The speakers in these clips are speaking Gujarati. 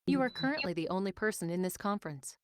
You are currently the only person in this conference.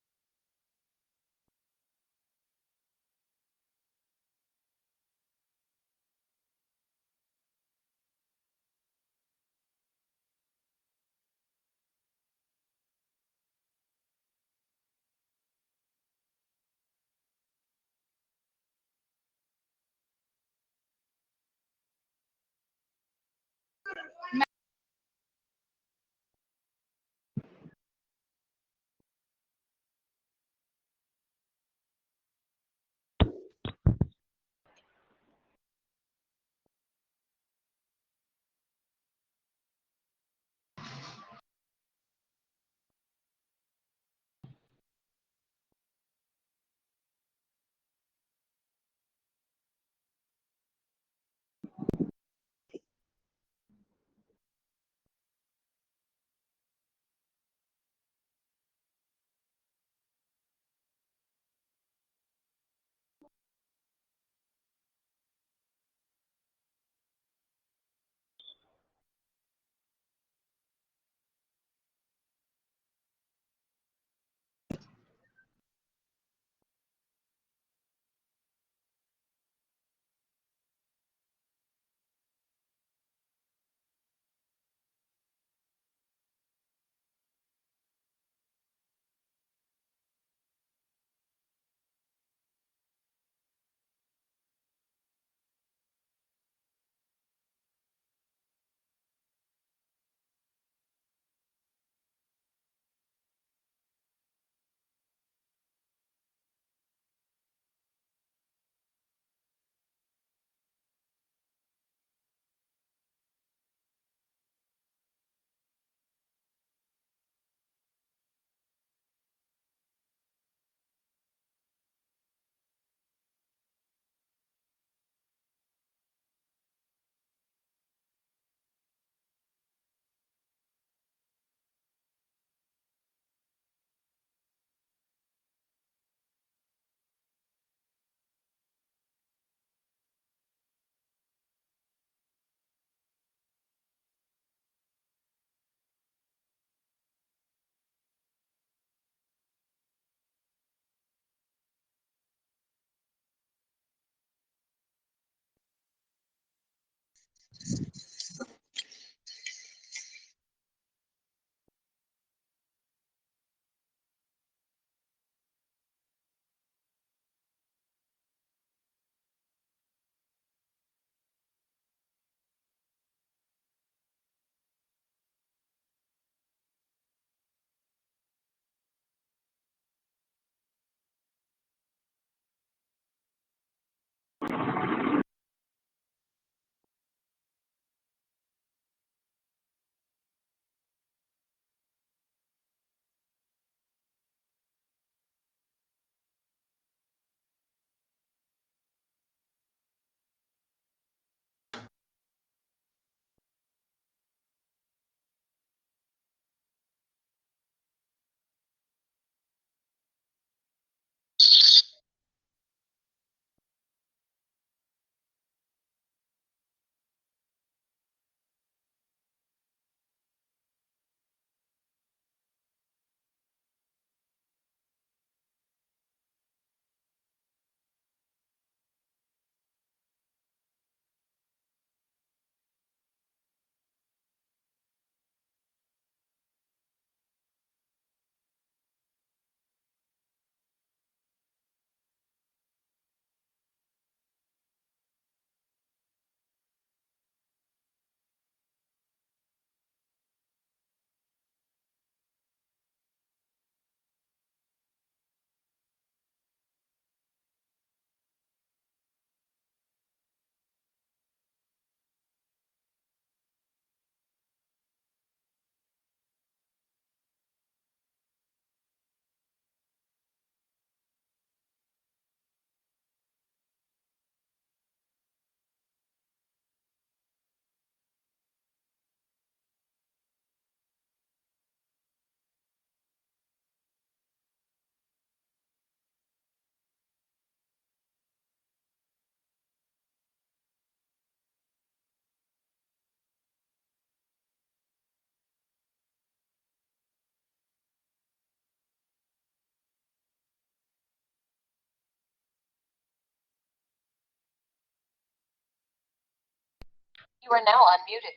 You are now unmuted.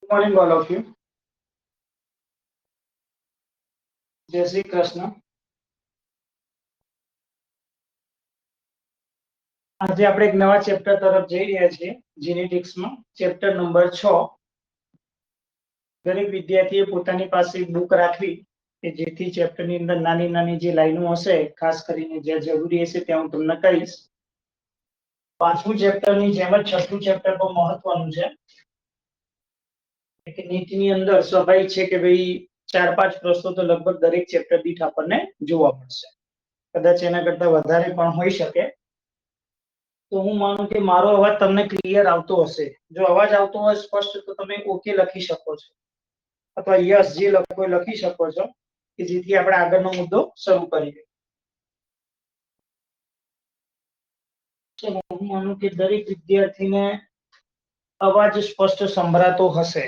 Good morning, all of you. જય શ્રી કૃષ્ણ. આજે આપણે એક નવા ચેપ્ટર તરફ જઈ રહ્યા છીએ જીનેટિક્સમાં, ચેપ્ટર નંબર 6. દરેક વિદ્યાર્થીએ પોતાની પાસે બુક રાખવી કે જેથી ચેપ્ટરની અંદર નાની નાની જે લાઈનો હશે, ખાસ કરીને જે જરૂરી હશે ત્યાં હું તમને કહીશ. પાંચમું ચેપ્ટરની જેમ જ છઠ્ઠું ચેપ્ટર પણ મહત્વનું છે. કે નીટની અંદર સ્વાભાવિક છે કે ભાઈ 4-5 પ્રશ્નો તો લગભગ દરેક ચેપ્ટર દીઠ આપણને જોવા મળશે, કદાચ એના કરતા વધારે પણ હોઈ શકે. તો હું માનું કે મારો અવાજ તમને ક્લિયર આવતો હશે. જો અવાજ આવતો હોય સ્પષ્ટ તો તમે ઓકે લખી શકો છો અથવા યસ જે લખો એ લખી શકો છો કે જેથી આપણે આગળનો મુદ્દો શરૂ કરીએ. ચલો, હું માનું કે દરેક વિદ્યાર્થીને અવાજ સ્પષ્ટ સંભળાતો હશે.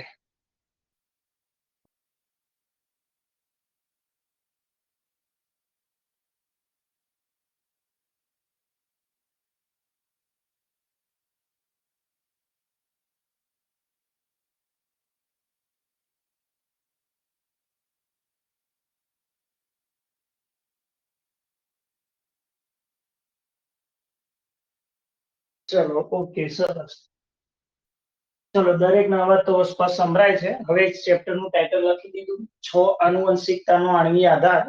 ચલો, ઓકે, સરસ. ચલો, દરેકનો અવાજ તો સ્પષ્ટ સંભળાય છે. હવે ચેપ્ટરનું ટાઇટલ લખી દીધું, 6 આનુવંશિકતાનો આણ્વીય આધાર.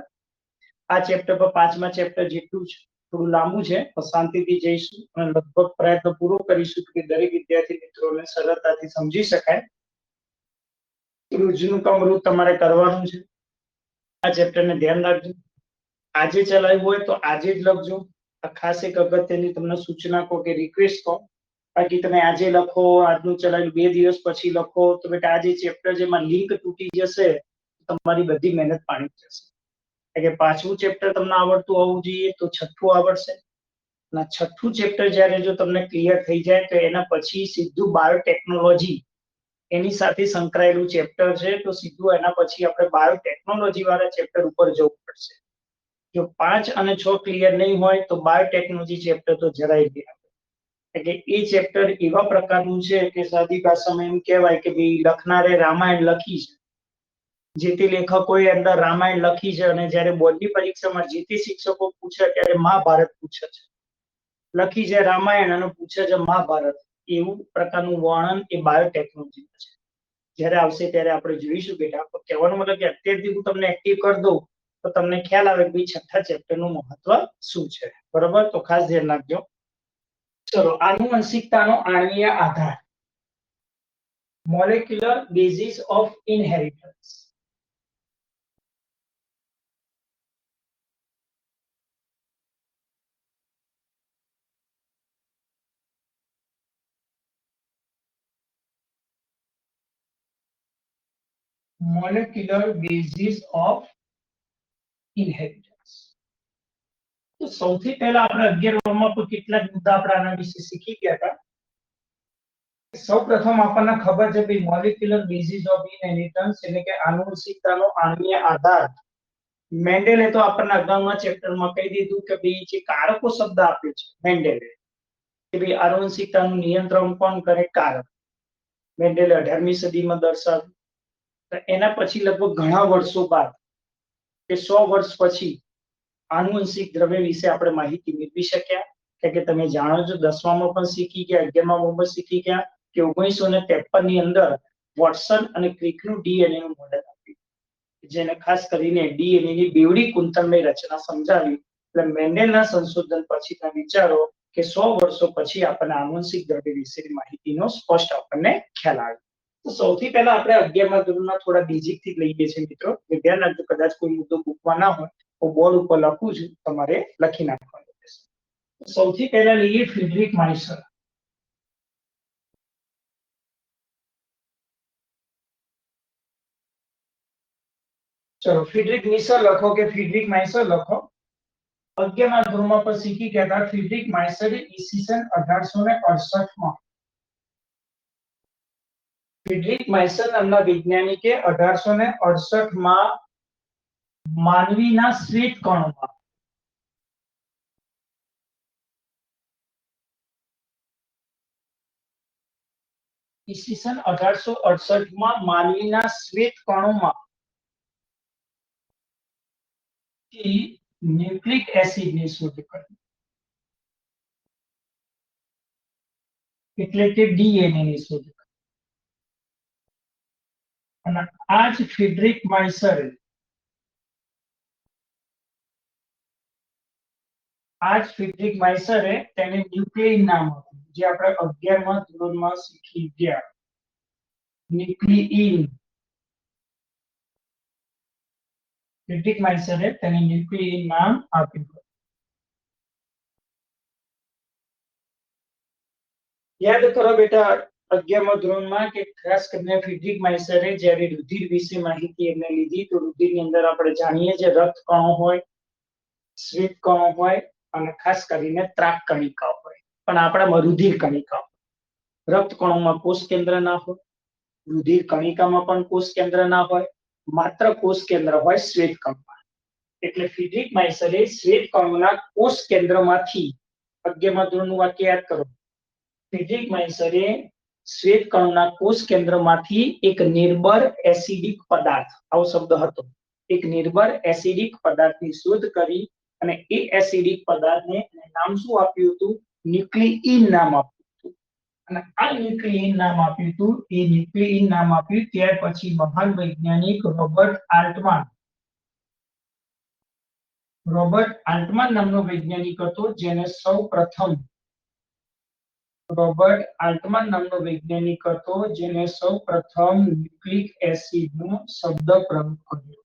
આ ચેપ્ટર પર 5મા ચેપ્ટર જેટલું જ થોડું લાંબુ છે, તો શાંતિથી જઈશું અને લગભગ પ્રયત્ન પૂરો કરીશું કે દરેક વિદ્યાર્થી મિત્રોને સરળતાથી સમજી શકાય. રોજનું કામ રોજ તમારે કરવાનું છે. આ ચેપ્ટરને ધ્યાન રાખજો. આજે ચલાવ્યું હોય તો આજે જ લખજો. આ ખાસ એક અગત્યની તમને સૂચના કહો કે રિક્વેસ્ટ કહો. બાકી તમે આજે લખો, આજનું ચલાવ્યું 2 દિવસ પછી લખો તો બેટા આજે ચેપ્ટર જેમાં લિંક તૂટી જશે, તમારી બધી મહેનત પાણી જશે. કે 5મું ચેપ્ટર તમને આવડતું હોવું જોઈએ તો 6થું આવડશે. અને 6થું ચેપ્ટર જ્યારે જો તમને ક્લિયર થઈ જાય તો એના પછી સીધું બાયોટેકનોલોજી એની સાથે સંકળાયેલું ચેપ્ટર છે, તો સીધું એના પછી આપણે બાયોટેકનોલોજી વાળા ચેપ્ટર ઉપર જવું પડશે. જો 5 અને 6 ક્લિયર નહીં હોય તો બાયોટેકનોલોજી ચેપ્ટર તો જરાય નહીં. એટલે એ ચેપ્ટર એવા પ્રકારનું છે કે સાદી ભાષામાં એમ કહેવાય કે ભાઈ લખનારે રામાયણ લખી છે, જે તે લેખકોએ અંદર રામાયણ લખી છે અને જ્યારે બોર્ડની પરીક્ષામાં જે તે શિક્ષકો પૂછે ત્યારે મહાભારત પૂછે છે. લખી છે રામાયણ અને પૂછે છે મહાભારત. એવું પ્રકારનું વર્ણન એ બાયોટેકનોલોજી છે. જ્યારે આવશે ત્યારે આપણે જોઈશું બેટા. તો કહેવાનો મતલબ કે અત્યારથી હું તમને એક્ટિવ કરી દઉં તો તમને ખ્યાલ આવે કે ભાઈ 6થા ચેપ્ટરનું મહત્વ શું છે. બરોબર, તો ખાસ ધ્યાન રાખજો. ચલો, આનુવંશિકતાનો આણ્વીય આધાર, molecular basis of inheritance. Molecular basis of inheritance. તો સૌથી પહેલા આપણે 11માં પર કેટલાક મુદ્દા આપણે આના વિશે શીખી ગયા હતા. સૌપ્રથમ આપણને ખબર છે કે મોલેક્યુલર બેઝિસ ઓફ ઇનહેરિટન્સ એટલે કે આનુવંશિકતાનો આણ્વીય આધાર. મેન્ડેલે તો આપણને અગાઉના ચેપ્ટરમાં કહી દીધું કે ભાઈ જે કારકો શબ્દ આપ્યો છે મેન્ડેલે કે ભાઈ આનુવંશિકતાનું નિયંત્રણ કોણ કરે? કારક. મેન્ડેલે 18મી સદીમાં દર્શાવ્યું. તો એના પછી લગભગ ઘણા વર્ષો બાદ કે 100 વર્ષ પછી આનુવંશિક દ્રવ્ય વિશે આપણે માહિતી મેળવી શક્યા. કે તમે જાણો છો 10મામાં પણ શીખી ગયા, 11મામાં પણ શીખી ગયા કે 1953ની અંદર વોટસન અને ક્રિકનું ડીએનએ નું મોડેલ આપ્યું, જેને ખાસ કરીને ડીએનએ ની બેવડી કુંતળમય રચના સમજાવી. એટલે મેન્ડેલના સંશોધન પછીના વિચારો કે 100 વર્ષો પછી આપણને આનુવંશિક દ્રવ્ય વિશેની માહિતીનો સ્પષ્ટ આપણને ખ્યાલ આવે. તો સૌથી પહેલા આપણે 11મા ધોરણના થોડા બેઝિક થી લઈએ છીએ મિત્રો. ધ્યાન રાખજો, કદાચ કોઈ મુદ્દો બુકમાં ના હોય તો બોર્ડ ઉપર લખું છું, તમારે લખી નાખવાનું રહેશે. સૌથી પહેલા લઈએ ફ્રીડરિક માઇસર. ચલો, ફ્રીડરિક માઇસર લખો કે ફ્રીડરિક માઇસર લખો. 11મા ધોરણમાં પણ શીખી ગયા હતા. ફ્રીડરિક માઇસરે ઈસવીસન 1868માં ફ્રીડરિક માઇસર નામના વૈજ્ઞાનિકે 1868 માં માનવીના શ્વેત કણોમાં ઈસવીસન 1868 માં માનવીના શ્વેત કણોમાં ન્યુક્લિક એસિડની શોધ કરી, એટલે કે ડીએનએ ની શોધ કરી. અને આ જ ફ્રીડરિક માઇસરે તેને ન્યુક્લિયન નામ આપ્યું, જે આપણે 11મા ધોરણમાં શીખી ગયા. ન્યુક્લિયન. ફ્રીડરિક માઇસરે તેને ન્યુક્લિયન નામ આપ્યું. યાદ કરો બેટા 11મા ધોરણમાં કે ખાસ કરીને ફ્રીડરિક માઇસરે જ્યારે રુધિર વિશે માહિતી એમને લીધી, તો રુધિરની અંદર આપણે જાણીએ જે રક્ત કણો હોય, શ્વેત કણો હોય અને ખાસ કરીને ત્રાક કણિકાઓ હોય. પણ આપણામાં રુધિર કણિકાઓ, રક્ત કણોમાં કોષ કેન્દ્ર ના હોય, રુધિર કણિકામાં પણ કોષ કેન્દ્ર ના હોય, માત્ર કોષ કેન્દ્ર હોય શ્વેત કણમાં. એટલે ફ્રીડરિક માઇસરે શ્વેત કણોના કોષ કેન્દ્રમાંથી 11મા ધોરણનું વાક્ય યાદ કરો. ફ્રીડરિક માઇસરે શ્વેત કણોના કોષ કેન્દ્રમાંથી એક નિર્બળ એસિડિક પદાર્થ, આવો શબ્દ હતો, એક નિર્બળ એસિડિક પદાર્થની શોધ કરી અને એ એસિડિક પદાર્થને નામ શું આપ્યું હતું? ન્યુક્લિયન નામ આપ્યું હતું. અને આ ન્યુક્લિયન નામ આપ્યું હતું, એ ન્યુક્લિયન નામ આપ્યું ત્યાર પછી મહાન વૈજ્ઞાનિક રોબર્ટ આલ્ટમાન નામનો વૈજ્ઞાનિક હતો, જેને સૌપ્રથમ ન્યુક્લિક એસિડનો શબ્દ પ્રયોગ કર્યો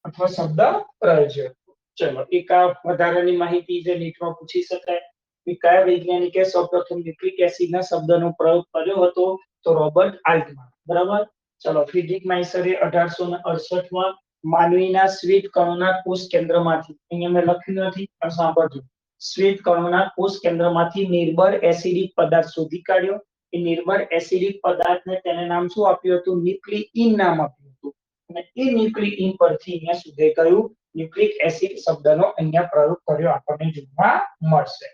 અથવા શબ્દ પ્રયોજ્યો. ચલો, એક આ વધારાની માહિતી જે નીટમાં પૂછી શકાય કે કયા વૈજ્ઞાનિકે સૌપ્રથમ ન્યુક્લિક એસિડના શબ્દનો પ્રયોગ કર્યો હતો? તો રોબર્ટ આલ્ટમાન. બરાબર. ચલો, ફ્રીડરિક માઇસરે 1868 માં માનવીના શ્વેત કણોના કોષ કેન્દ્રમાંથી, અહીંયા મેં લખ્યું નથી પણ સાંભળજો, શ્વેત કણોના કોષ કેન્દ્રમાંથી નિર્બળ એસિડિક પદાર્થ શોધી કાઢ્યો. એ નિર્બળ એસિડિક પદાર્થને તેને નામ શું આપ્યું હતું? ન્યુક્લિયન નામ આપ્યું હતું. અને એ ન્યુક્લિયન પરથી અહીંયા સુધી કયું ન્યુક્લિક એસિડ શબ્દનો અહીંયા પ્રયોગ કર્યો આપણને જોવા મળશે.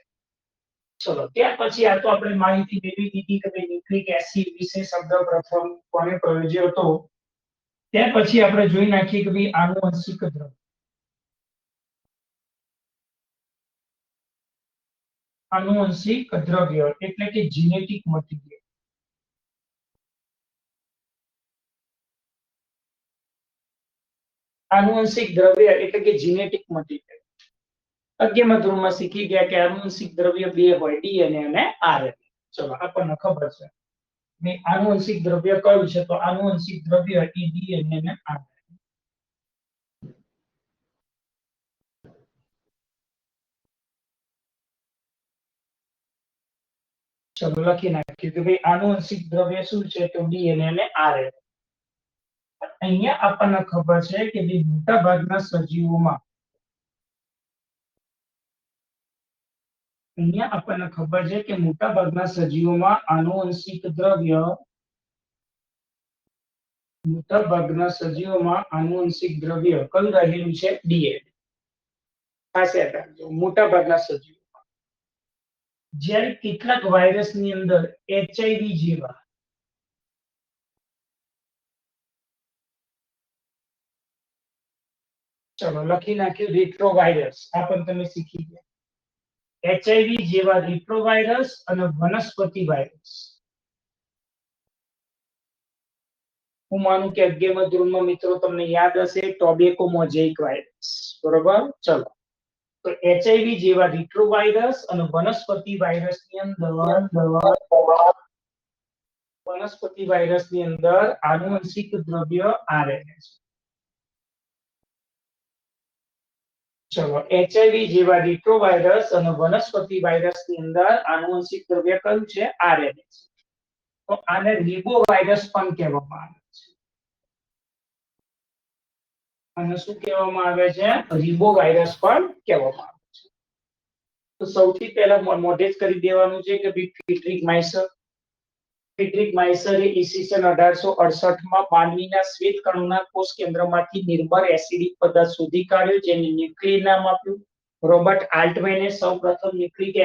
ચલો, ત્યાર પછી આ તો આપણે માહિતી મેળવી દીધી કે ન્યુક્લિક એસિડ વિશે શબ્દ પ્રથમ કોણે પ્રયોજ્યો હતો. ત્યાર પછી આપણે જોઈ નાખીએ કે ભાઈ આનુવંશિક દ્રવ્ય. આનુવંશિક દ્રવ્ય એટલે કે જીનેટિક મટીરીયલ. આનુવંશિક દ્રવ્ય એટલે કે જીનેટિક મટીરીયલ. 11મા ધોરણમાં શીખી ગયા કે આનુવંશિક દ્રવ્ય બે હોય, ડીએનએ અને આરએનએ. ચલો, આપણને ખબર છે ને આનુવંશિક દ્રવ્ય કયું છે? તો આનુવંશિક દ્રવ્ય એ ડીએનએ અને આરએનએ. ચલો, લખી નાખ્યું કે ભાઈ આનુવંશિક દ્રવ્ય શું છે? તો ડીએનએ અને આરએનએ. અહીંયા આપણને ખબર છે કે ભાઈ મોટા ભાગના સજીવોમાં આનુવંશિક દ્રવ્ય કયું રહેલું છે? ડીએનએ. ખાસ યાદ રાખજો, મોટા ભાગના સજીવોમાં. જ્યારે કેટલાક વાયરસની અંદર એચઆઈવી જેવા ચલો લખી નાખ્યું રેટ્રોવાયરસ, આ પણ તમે શીખી ગયા. એચઆઈવી જેવા રેટ્રોવાયરસ અને વનસ્પતિ વાયરસ. હું માનું કે 11મા ધોરણમાં મિત્રો તમને યાદ હશે ટોબેકો મોઝેઇક વાયરસ. બરોબર. ચલો, તો એચઆઈવી જેવા રેટ્રોવાયરસ અને વનસ્પતિ વાયરસની અંદર આનુવંશિક દ્રવ્ય આરએનએ છે. ચલો, એચઆઈવી જેવા રેટ્રોવાયરસ અને વનસ્પતિ વાયરસની અંદર આનુવંશિક દ્રવ્ય કયું છે? આરએનએ છે. તો આને રિબોવાયરસ પણ કહેવામાં આવે છે. આને શું કહેવામાં આવે છે? રિબોવાયરસ પણ કહેવામાં આવે છે. તો સૌથી પહેલા મોઢે જ કરી દેવાનું છે કે ફ્રીડરિક માઇસર ઈસવીસન 1868 માં માનવીના શ્વેત કણોના કોષ કેન્દ્રમાંથી નિર્ભર એસિડિક પદાર્થ શોધી કાઢ્યો જેને ન્યુક્લિક નામ આપ્યું. રોબર્ટ આલ્ટમેને સૌપ્રથમ ન્યુક્લિક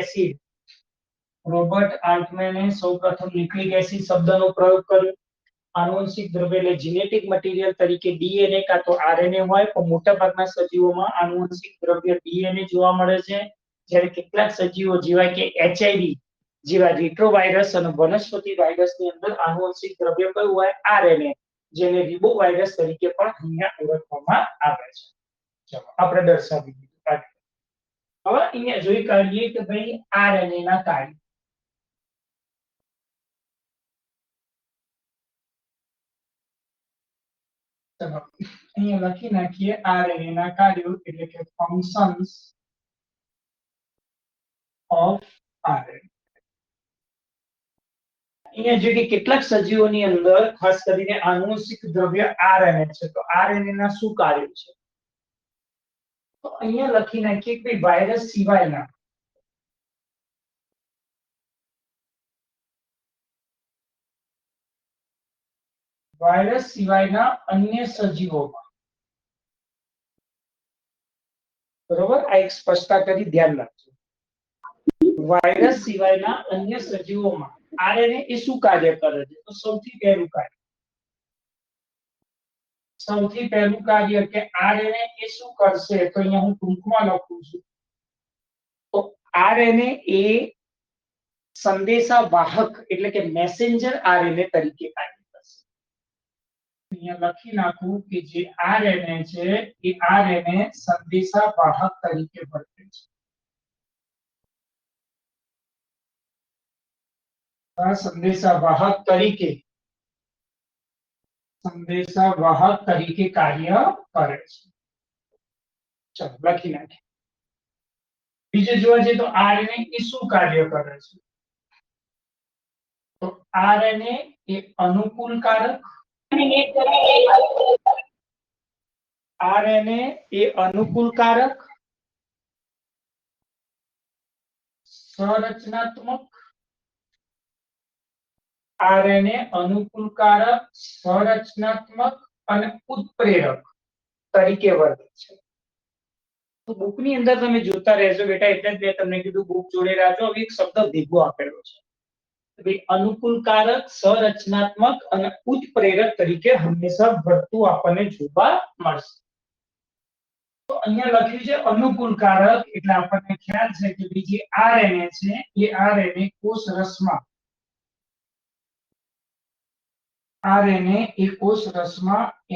એસિડ શબ્દનો પ્રયોગ કર્યો. આનુવંશિક દ્રવ્ય એટલે જીનેટિક મટીરીયલ તરીકે ડીએનએ કાં તો આરએનએ હોય, પણ મોટાભાગના સજીવોમાં આનુવંશિક દ્રવ્ય ડીએનએ જોવા મળે છે, જ્યારે કેટલાક સજીવો જેવા કે એચઆઈવી જેવા રેટ્રોવાયરસ અને વનસ્પતિ વાયરસની અંદર આનુવંશિક દ્રવ્ય કયું હોય? આરએનએ, જેને રિબોવાયરસ તરીકે પણ અહીંયા ઓળખવામાં આવે છે. ચલો આપણે દર્શાવી દીધું. હવે અહીંયા જોઈ કાઢીએ કે ભાઈ આરએનએ ના કાર્ય. ચલો અહીંયા લખી નાખીએ આરએનએ ના કાર્યો એટલે કે ફંક્શન્સ ઓફ આરએનએ. અહીંયા જે કે કેટલાક સજીવોની અંદર ખાસ કરીને આનુવંશિક દ્રવ્ય આરએનએ છે, તો આરએનએ ના શું કાર્યો છે? તો અહીંયા લખી નાખીએ કે વાયરસ સિવાયના અન્ય સજીવોમાં, બરોબર, આ એક સ્પષ્ટતા કરી ધ્યાન રાખજો. વાયરસ સિવાયના અન્ય સજીવોમાં આરએનએ એ શું કાર્ય કરે છે? તો સૌથી પહેલું કાર્ય કે આરએનએ એ શું કરશે? તો અહીંયા હું ટૂંકમાં લખું છું. તો આરએનએ એ સંદેશાવાહક એટલે કે મેસેન્જર આરએનએ તરીકે કાર્ય કરશે. અહીંયા લખી નાખું કે જે આરએનએ છે એ આરએનએ સંદેશાવાહક તરીકે વર્તે છે. સંદેશાવાહક તરીકે કાર્ય કરે છે. ચલો લખી નાખીએ. બીજું જોવા જઈએ તો આરએનએ એ શું કાર્ય કરે છે? તો આરએનએ એ અનુકૂલકારક સંરચનાત્મક અને ઉત્પ્રેરક તરીકે વર્તે છે. તો બુકની અંદર તમે જોતા રહેજો બેટા, એટલે જ મેં તમને કીધું બુક જોડે રાખજો. હવે એક શબ્દ ભેગો આપેલો છે, અનુકૂલકારક, સંરચનાત્મક અને ઉત્પ્રેરક તરીકે હંમેશા વર્તતું આપણને જોવા મળશે. તો અહીંયા લખ્યું છે અનુકૂલકારક, એટલે આપણને ખ્યાલ છે કે બીજી આરએનએ છે એ આરએનએ કોષ રસમાં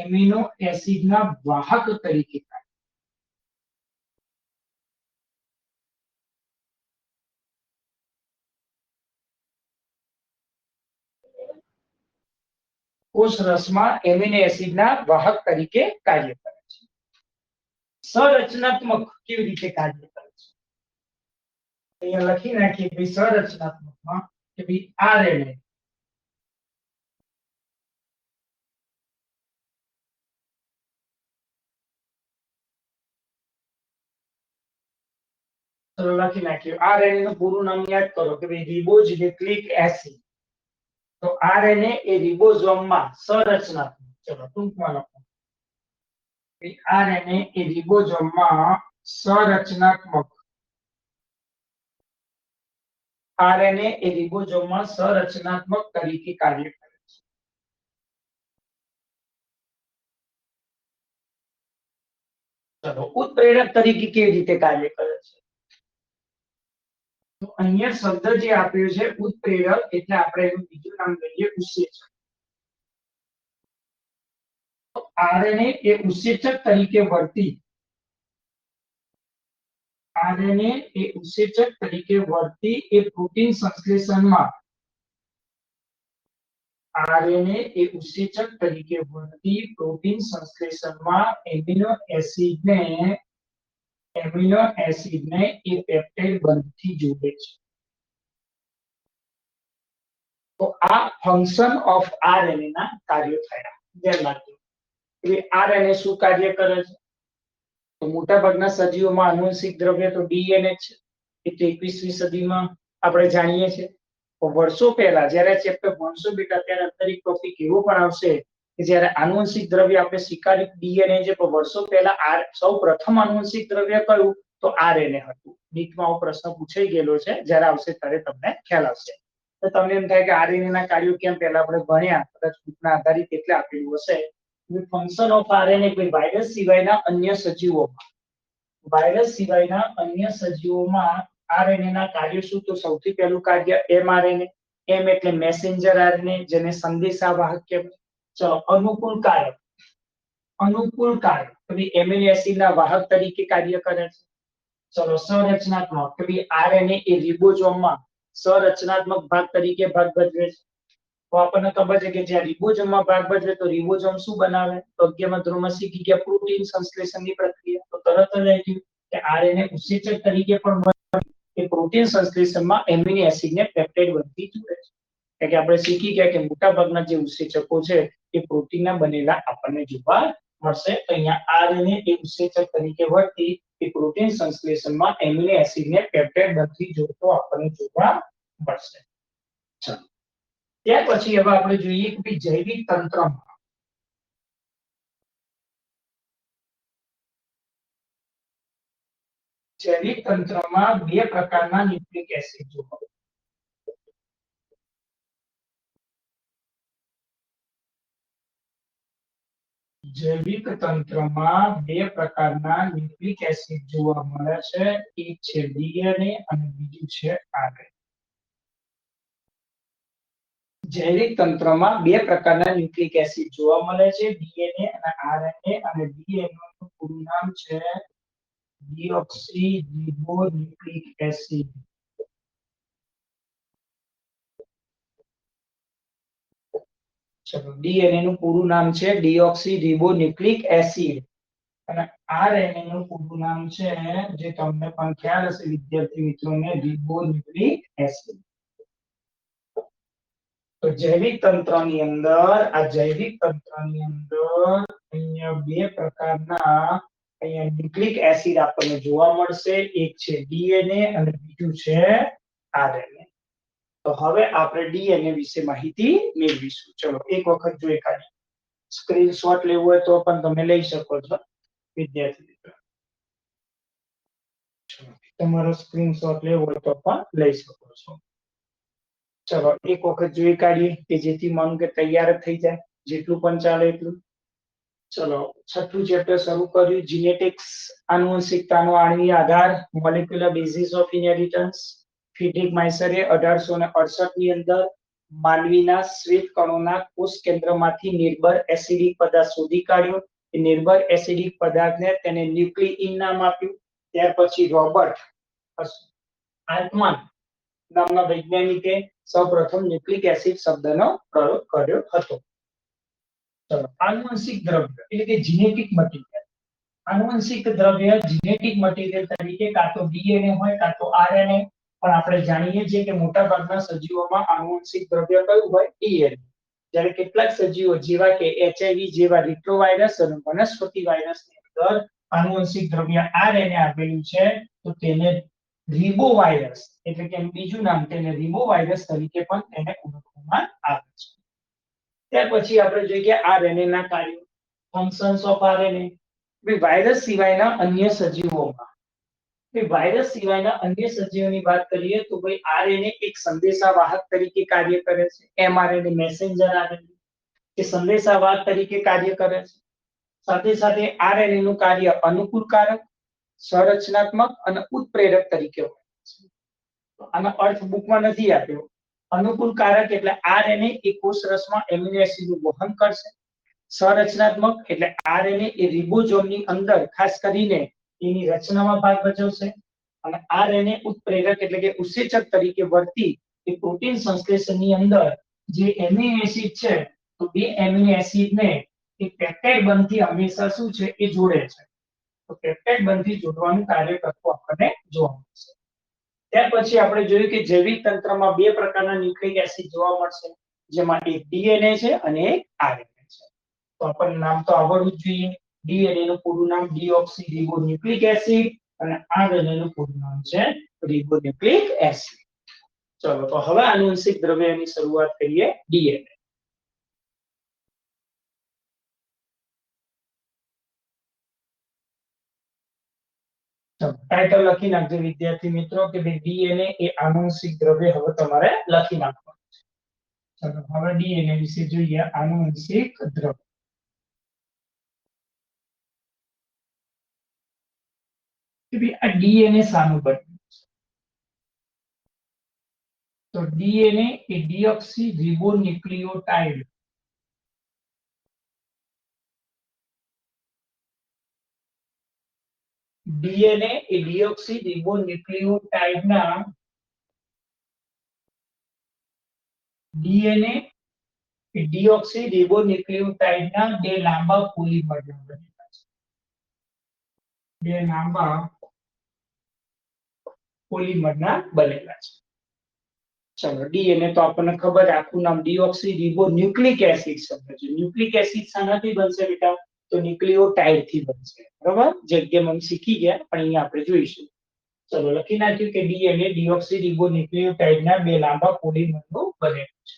એમિનો એસિડના વાહક તરીકે કાર્ય કરે છે. સંરચનાત્મક કેવી રીતે કાર્ય કરે છે? અહીંયા લખી નાખીએ કે સંરચનાત્મકમાં કે ભાઈ આરએનએ લખી નાખ્યું. આરએનએ નું પૂરું નામ યાદ કરો કે ભાઈ રિબોન્યુક્લિક એસિડ. તો આરએનએ એ રિબોઝોમમાં સંરચનાત્મક, ચલો ટૂંકમાં લખો, આરએનએ એ રિબોઝોમમાં સંરચનાત્મક તરીકે કાર્ય કરે છે. ચલો ઉત્પ્રેરક તરીકે કેવી રીતે કાર્ય કરે છે? તો અહીંયા શબ્દ જે આપ્યો છે ઉત્પ્રેરક, એટલે આપણે એનું બીજું નામ લઈએ ઉત્સેચક. તો આરએનએ એ ઉત્સેચક તરીકે વર્તી એ પ્રોટીન સંશ્લેષણમાં એમિનો એસિડને એ પેપ્ટાઇડ બંધથી જોડે છે. તો આ ફંક્શન ઓફ આરએનએ ના કાર્યો થયા. ધ્યાન રાખજો. આરએનએ શું કાર્ય કરે છે? તો મોટાભાગના સજીવોમાં આનુવંશિક દ્રવ્ય તો ડીએનએ છે, એ તો 21મી સદીમાં આપણે જાણીએ છીએ. વર્ષો પહેલા જ્યારે ચેપ્ટર ભણશો બેટા ત્યારે અંદર એક ટોપિક એવો પણ આવશે કે જ્યારે આનુવંશિક દ્રવ્ય આપણે સ્વીકારી ડીએનએ છે, પણ વર્ષો પહેલા સૌ પ્રથમ આનુવંશિક દ્રવ્ય કયું તો આરએનએ હતું. નીટમાં આવો પ્રશ્ન પૂછાઈ ગયેલો છે, જ્યારે આવશે ત્યારે તમને ખ્યાલ આવશે. તો તમને એમ થાય કે આરએનએ ના કાર્યો કેમ પહેલા આપણે ભણ્યા, કદાચ બુકના આધારિત એટલે આપેલું હશે. ફંક્શન ઓફ આરએનએ કોઈ વાયરસ સિવાયના અન્ય સજીવોમાં આરએનએ ના કાર્યો શું? તો સૌથી પહેલું કાર્ય એમઆરએનએ. એમ એટલે મેસેન્જર આરએનએ, જેને સંદેશાવાહક કહેવાય. ચલો, અનુકૂળ કાર્ય તો એમિનો એસિડના વાહક તરીકે કાર્ય કરે છે. ચલો, સંરચનાત્મક તો આરએનએ એ રિબોઝોમમાં સંરચનાત્મક ભાગ તરીકે ભાગ ભજવે છે. તો આપણને ખબર છે કે જ્યાં રિબોઝોમમાં ભાગ ભજવે તો રિબોઝોમ શું બનાવે? તો 11મા ધોરણમાં શીખી ગયા પ્રોટીન સંશ્લેષણની પ્રક્રિયા. તો તરત જ આવી ગયું કે આરએનએ ઉત્સેચક તરીકે પણ કે પ્રોટીન સંશ્લેષણમાં એમિનો એસિડને પેપ્ટાઇડ બનતી જોડે છે. એટલે આપણે શીખી ગયા કે મોટાભાગના જે ઉત્સેચકો છે એ પ્રોટીનના બનેલા આપણને જોવા મળશે. તો અહીંયા આરએનએ એ ઉત્સેચક તરીકે વર્તી એ પ્રોટીન સંશ્લેષણમાં એમિનો એસિડને પેપ્ટાઇડ બનતી જોડતો આપણને જોવા મળશે. ચાલો, ત્યાર પછી હવે આપણે જોઈએ કે જૈવિક તંત્રમાં બે પ્રકારના ન્યુક્લિક એસિડ જોવા મળે. જૈવિક તંત્રમાં બે પ્રકારના ન્યુક્લિક એસિડ જોવા મળે છે. એક છે ડીએનએ અને બીજું છે આરએનએ. જૈવિક તંત્રમાં બે પ્રકારના ન્યુક્લિક એસિડ જોવા મળે છે, ડીએનએ અને આરએનએ. અને ડીએનએ નું પૂરું નામ છે ડીઓક્સીરીબોન્યુક્લિક એસિડ. ચલો, ડીએનએ નું પૂરું નામ છે ડીઓક્સીરીબોન્યુક્લિક એસિડ. અને આરએનએ નું પૂરું નામ છે, જે તમને પણ ખ્યાલ હશે વિદ્યાર્થી મિત્રોને, રિબોન્યુક્લિક એસિડ. તો જૈવિક તંત્રની અંદર અહીંયા બે પ્રકારના ન્યુક્લિક એસિડ આપણને જોવા મળશે. એક છે ડીએનએ અને બીજું છે આરએનએ. તો હવે આપણે ડીએનએ વિશે માહિતી મેળવીશું. ચલો, એક વખત જોઈ કાઢીએ. સ્ક્રીનશોટ લેવું હોય તો પણ તમે લઈ શકો છો વિદ્યાર્થી મિત્રો. તમારો સ્ક્રીનશોટ લેવો હોય તો પણ લઈ શકો છો. ચલો, એક વખત જોઈ કાઢીએ કે જેથી માનું કે તૈયાર થઈ જાય, જેટલું પણ ચાલે એટલું. ચલો, છઠ્ઠું ચેપ્ટર શરૂ કર્યું, જીનેટિક્સ, આનુવંશિકતાનો આણ્વીય આધાર, molecular basis of inheritance. Friedrich માઇસરે 1868 ની અંદર માનવીના શ્વેત કણોના કોષ કેન્દ્રમાંથી નિર્બળ એસિડિક પદાર્થ શોધી કાઢ્યો. એ નિર્બળ એસિડિક પદાર્થને તેને ન્યુક્લિઇન નામ આપ્યું. ત્યાર પછી રોબર્ટ આલ્ટમાન નામના વૈજ્ઞાનિકે સૌપ્રથમ ન્યુક્લિક એસિડ શબ્દનો પ્રયોગ કર્યો હતો. ચલો, આનુવંશિક દ્રવ્ય એટલે કે જીનેટિક મટીરીયલ. આનુવંશિક દ્રવ્ય જીનેટિક મટીરીયલ તરીકે કાં તો ડીએનએ હોય કાં તો આરએનએ. પણ આપણે જાણીએ છીએ કે મોટાભાગના સજીવોમાં આનુવંશિક દ્રવ્ય કયું હોય? ડીએનએ. જ્યારે કેટલાક સજીવો જેવા કે એચઆઈવી જેવા રિટ્રોવાયરસ અને વનસ્પતિ વાયરસની અંદર આનુવંશિક દ્રવ્ય આરએનએ આવેલું છે, તો તેને રિબોવાયરસ એટલે કે બીજું નામ તેને રિબોવાયરસ તરીકે પણ તેને ઓળખવામાં આવે છે. ત્યાર પછી આપણે જોઈએ કે આરએનએ ના કાર્યો, ફંક્શન્સ ઓફ આરએનએ. વાયરસ સિવાયના અન્ય સજીવોની વાત કરીએ તો ભાઈ આરએનએ એક સંદેશાવાહક તરીકે કાર્ય કરે છે. એમઆરએનએ મેસેન્જર આરએનએ કે સંદેશાવાહક તરીકે કાર્ય કરે છે. સાથે સાથે આરએનએ નું કાર્ય અનુકૂળકારક, સંરચનાત્મક અને ઉત્પ્રેરક તરીકે હોય છે. આનો અર્થ બુકમાં નથી આપ્યો. અનુકૂળકારક એટલે આરએનએ એ કોષરસમાં એમિનો એસિડનું વહન કરશે. સંરચનાત્મક એટલે આરએનએ એ રિબોઝોમની અંદર ખાસ કરીને એની રચનામાં ભાગ ભજવશે. અને આરએનએ ઉત્પ્રેરક એટલે કે ઉત્સેચક તરીકે વર્તી એ પ્રોટીન સંશ્લેષણની અંદર જે એમિનો એસિડ છે, તો એ એમિનો એસિડને એ પેપ્ટાઇડ બંધથી હંમેશા શું છે એ જોડે છે. તો પેપ્ટાઇડ બંધથી જોડવાનું કાર્ય કરતું આપણને જોવા મળશે. ત્યાર પછી આપણે જોયું કે જૈવિક તંત્રમાં બે પ્રકારના ન્યુક્લિક એસિડ જોવા મળશે, જેમાં એક ડીએનએ છે અને એક આરએનએ છે. તો આપણને નામ તો આવડવું જ જોઈએ. ડીએનએ નું પૂરું નામ ડીઓક્સીરીબોન્યુક્લિક એસિડ અને આરએનએ નું પૂરું નામ છે રિબોન્યુક્લિક એસિડ. ચલો તો હવે આનુવંશિક દ્રવ્યની શરૂઆત કરીએ ડીએનએ. ટાઇટલ લખી નાખજો વિદ્યાર્થી મિત્રો કે ભાઈ ડીએનએ એ આનુવંશિક દ્રવ્ય હવે તમારે લખી નાખવાનું છે. ચલો હવે ડીએનએ વિશે જોઈએ. આનુવંશિક દ્રવ્ય કે ભાઈ આ ડીએનએ શાનું બન્યું છે? તો ડીએનએ એ ડીઓક્સી રિબોન્યુક્લિયોટાઇડ. ડીએનએ એ ડીઓક્સી રિબોન્યુક્લિયોટાઇડના ડીએનએ એ ડીઓક્સી રિબોન્યુક્લિયોટાઇડના બે લાંબા પોલિમરના બનેલા છે. બે લાંબા પોલિમરના બનેલા છે. ચલો ડીએનએ તો આપણને ખબર છે, આખું નામ ડીઓક્સી રિબોન્યુક્લિક એસિડ શબ્દ છે. ન્યુક્લિક એસિડ શાનાથી બનશે બેટા? તો ન્યુક્લિયોટાઇડ થી બનશે. બરાબર, જે એકદમ અમે શીખી ગયા, પણ અહીંયા આપણે જોઈશું. ચલો લખી નાખ્યું કે ડીએનએ ડીઓક્સી રિબોન્યુક્લિયોટાઇડના બે લાંબા પોલિમરનું બનેલું છે.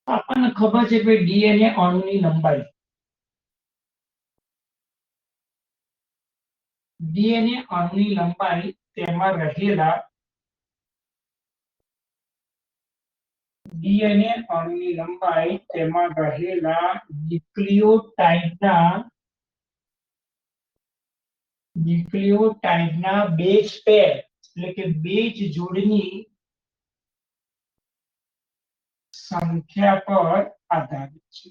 આપણને ખબર છે કે ડીએનએ અણુની લંબાઈ, ડીએનએ અણુની લંબાઈ તેમાં રહેલા ડીએનએ અણુની લંબાઈ તેમાં રહેલા ન્યુક્લિયોટાઇડના બેઝ પેર એટલે કે બેઝ જોડની સંખ્યા પર આધારિત છે.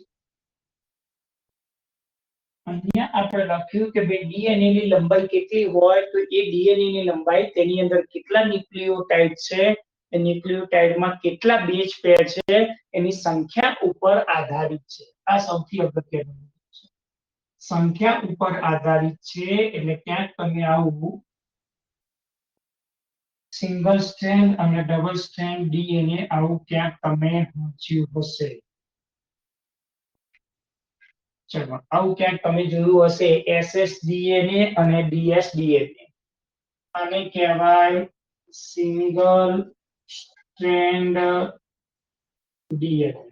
અહીંયા આપણે લખ્યું કે ભાઈ ડીએનએ ની લંબાઈ કેટલી હોય, તો એ ડીએનએ ની લંબાઈ તેની અંદર કેટલા ન્યુક્લિયોટાઇડ છે, એ ન્યુક્લિયોટાઇડમાં કેટલા બેઝ પેર છે એની સંખ્યા ઉપર આધારિત છે. આ સૌથી અગત્યનું છે. સંખ્યા ઉપર આધારિત છે એટલે ક્યાંક તમે આવું સિંગલ સ્ટ્રેન્ડ અને ડબલ સ્ટ્રેન્ડ ડીએનએ આવું ક્યાંક તમે વાંચ્યું હશે. ચલો આવું ક્યાંક તમે જોયું હશે, એસએસ ડીએનએ અને ડીએસ ડીએનએ. આને કહેવાય સિંગલ સ્ટ્રેન્ડ ડીએનએ.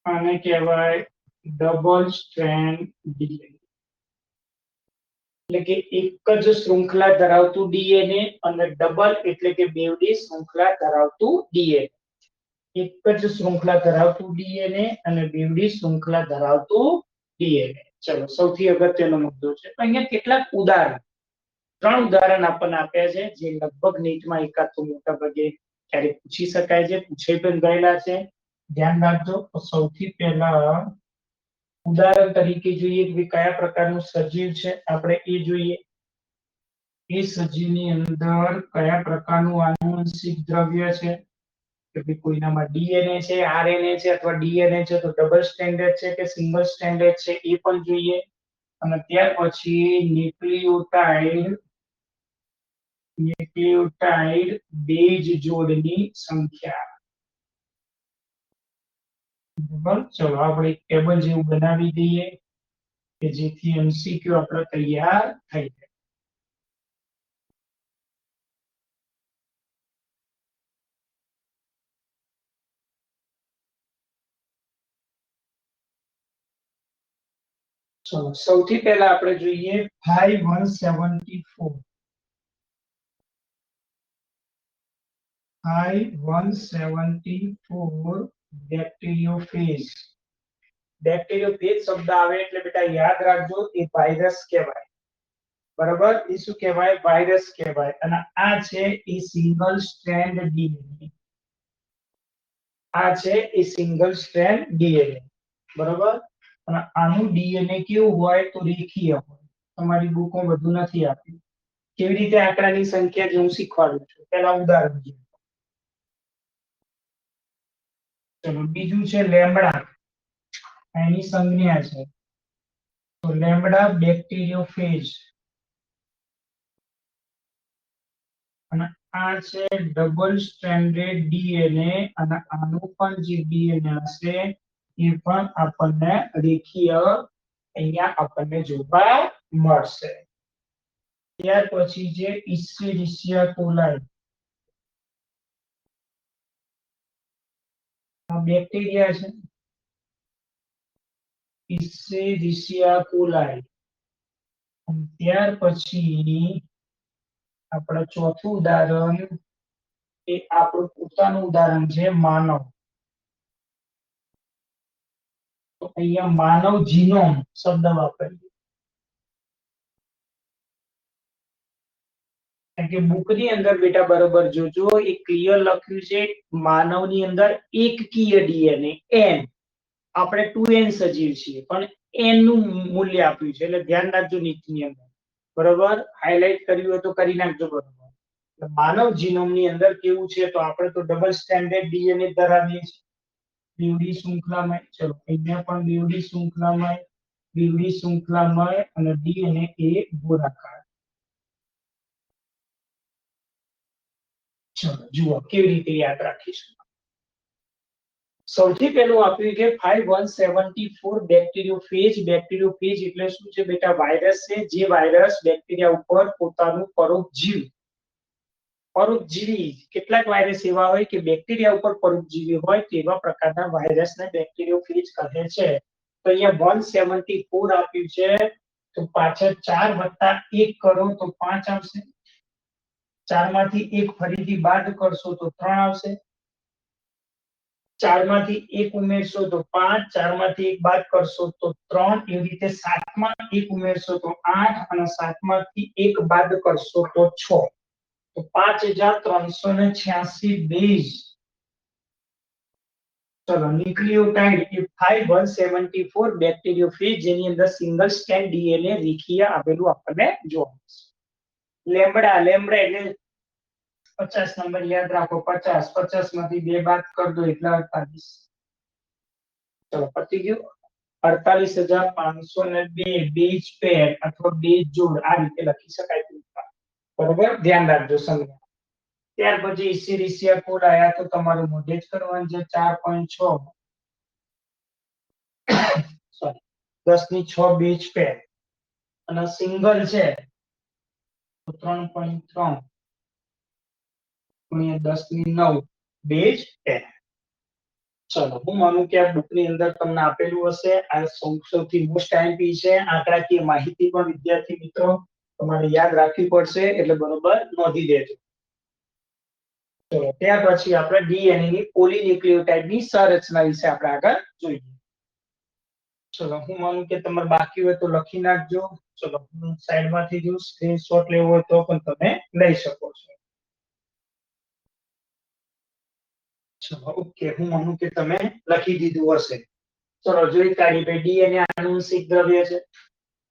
આને કહેવાય ડબલ સ્ટ્રેન્ડ ડીએનએ. એટલે કે એક જ શૃંખલા ધરાવતું ડીએનએ અને ડબલ એટલે કે બેવડી શૃંખલા ધરાવતું ડીએનએ. એક જ શૃંખલા ધરાવતું ડીએનએ અને બેવડી શૃંખલા ધરાવતું ડીએનએ. ચલો સૌથી અગત્યનો મુદ્દો છે. અહીંયા કેટલાક ઉદાહરણ, 3 ઉદાહરણ આપણને આપ્યા છે, જે લગભગ નીટમાં એકાદ તો મોટા ભાગે ક્યારેક પૂછી શકાય છે, પૂછાઈ પણ ગયેલા છે. ધ્યાન રાખજો. તો સૌથી પહેલા ઉદાહરણ તરીકે જોઈએ કે કયા પ્રકારનું સજીવ છે, આપણે એ જોઈએ. એ સજીવની અંદર કયા પ્રકારનું આનુવંશિક દ્રવ્ય છે, કે ભાઈ કોઈનામાં ડીએનએ છે, આરએનએ છે અથવા ડીએનએ છે તો ડબલ સ્ટ્રેન્ડેડ છે કે સિંગલ સ્ટ્રેન્ડેડ છે એ પણ જોઈએ. અને ત્યાર પછી ન્યુક્લિયોટાઇડ બેઝ જોડની સંખ્યા. બરાબર, ચલો આપણે એક ટેબલ જેવું બનાવી દઈએ કે જેથી એમસીક્યુ આપણે તૈયાર થઈ જાય. ચલો સૌથી પહેલા આપણે જોઈએ 5174. 5174 બેક્ટેરિયોફેજ. બેક્ટેરિયોફેજ શબ્દ આવે એટલે બેટા યાદ રાખજો, એ વાયરસ કહેવાય. બરાબર, એ શું કહેવાય? વાયરસ કહેવાય. અને આ છે એ સિંગલ સ્ટ્રેન્ડ ડીએનએ. આ છે એ સિંગલ સ્ટ્રેન્ડ ડીએનએ. બરાબર, અને આનું ડીએનએ કેવું હોય? તો રેખીય હોય. તમારી બુકમાં બધું નથી આપ્યું. કેવી રીતે આંકડાની સંખ્યા જે હું શીખવાડું છું. પહેલા ઉદાહરણ જોઈએ. ચલો બીજું છે લેમ્બડા. એની સંજ્ઞા છે તો લેમ્બડા બેક્ટેરિયોફેજ. અને આ છે ડબલ સ્ટ્રેન્ડેડ ડીએનએ અને આનું પણ જે ડીએનએ હશે એ પણ આપણને રેખીય અહીંયા આપણને જોવા મળશે. ત્યાર પછી છે ઇસ્ચેરિશિયા કોલાઈ, આ બેક્ટેરિયા છે ઇસ્ચેરિશિયા કોલાઈ. ત્યાર પછી આપણા ચોથું ઉદાહરણ એ આપણું પોતાનું ઉદાહરણ છે માનવ. તો અહીંયા માનવ જીનોમ શબ્દ વાપરીએ, કારણ કે બુક ની અંદર બેટા બરોબર જોજો, એ ક્લિયર લખ્યું છે માનવની અંદર એકકીય ડીએનએ એન, આપણે 2n સજીવ છીએ પણ n નું મૂલ્ય આપ્યું છે, એટલે ધ્યાન રાખજો નીચની અંદર, બરોબર. હાઇલાઇટ કર્યું હોય તો કરી નાખજો, બરોબર. માનવ જીનોમ ની અંદર કેવું છે, તો આપણે તો ડબલ સ્ટેન્ડર્ડ ડીએનએ ધરાવીએ છીએ, બેવડી શૃંખલામાં. ચલો અહીંયા પણ બેવડી શૃંખલામાં, બેવડી શૃંખલામાં અને ડીએનએ એ ગોળાકાર. ચલો જુઓ કેવી રીતે યાદ રાખીશું. સૌથી પહેલું આપ્યું કે 5174 બેક્ટેરિયોફેજ. બેક્ટેરિયોફેજ એટલે શું છે બેટા? વાયરસ છે, જે વાયરસ બેક્ટેરિયા ઉપર પોતાનું પરોપજીવી, કેટલાક વાયરસ એવા હોય કે બેક્ટેરિયા ઉપર પરોપજીવી હોય, તેવા પ્રકારના વાયરસને બેક્ટેરિયોફેજ કહે છે. તો અહીંયા 174 આપ્યું છે, તો પાછળ 4 વત્તા 1 કરો તો 5 આવશે. 4 માંથી 1 ફરીથી બાદ કરશો તો 3 આવશે. 4 માંથી 1 ઉમેરશો તો 5, 4 માંથી 1 બાદ કરશો તો 3, એવી રીતે 7 માં 1 ઉમેરશો તો 8 અને 7 માંથી 1 બાદ કરશો તો 6. તો 5386 બેઝ. ચલો ન્યુક્લિયોટાઇડ એ 5174 બેક્ટેરિયોફેજ, જેની અંદર સિંગલ સ્ટ્રેન્ડ ડીએનએ રેખીય આવેલું આપણને જોવા મળશે. લેમ્બડા, લેમ્બડા એટલે 50 નંબર યાદ રાખો, 50, 50 માંથી 2 બાદ કરી દો એટલે 48. ચલો પતી ગયું. 48502 બેઝ પેર અથવા બેઝ જોડ આ રીતે લખી શકાય, બરોબર. ધ્યાન રાખજો સંજ્ઞા. ત્યાર પછી ઇસ્ચેરિશિયા કોડ આયા, તો તમારું મોઢે જ કરવાનું છે. 4.6 સોરી 10 ની 6 બેઝ પેર અને સિંગલ છે તો 3.3 ગુણ્યા 10 ની 9 બેઝ પેર. ચલો હું માનું કે આ બુક ની અંદર તમને આપેલું હશે. આ સૌથી મોસ્ટ આઈએમપી છે. આંકડાકીય માહિતી પણ વિદ્યાર્થી મિત્રો તમારે યાદ રાખવી પડશે, એટલે બરોબર નોંધી દેજો. ચલો ત્યાર પછી આપણે ડીએનએ ની પોલીન્યુક્લિયોટાઇડ ની સંરચના વિશે આપણે આગળ જોઈએ. ચલો હું માનું કે તમારે બાકી હોય તો લખી નાખજો. ચલો હું સાઈડમાંથી જો સ્ક્રીનશોટ લેવો હોય તો પણ તમે લઈ શકો છો. ચલો ઓકે, હું માનું કે તમે લખી દીધું હશે. ચલો જોઈ કાઢી ભાઈ. ડીએનએ આનુવંશિક દ્રવ્ય છે.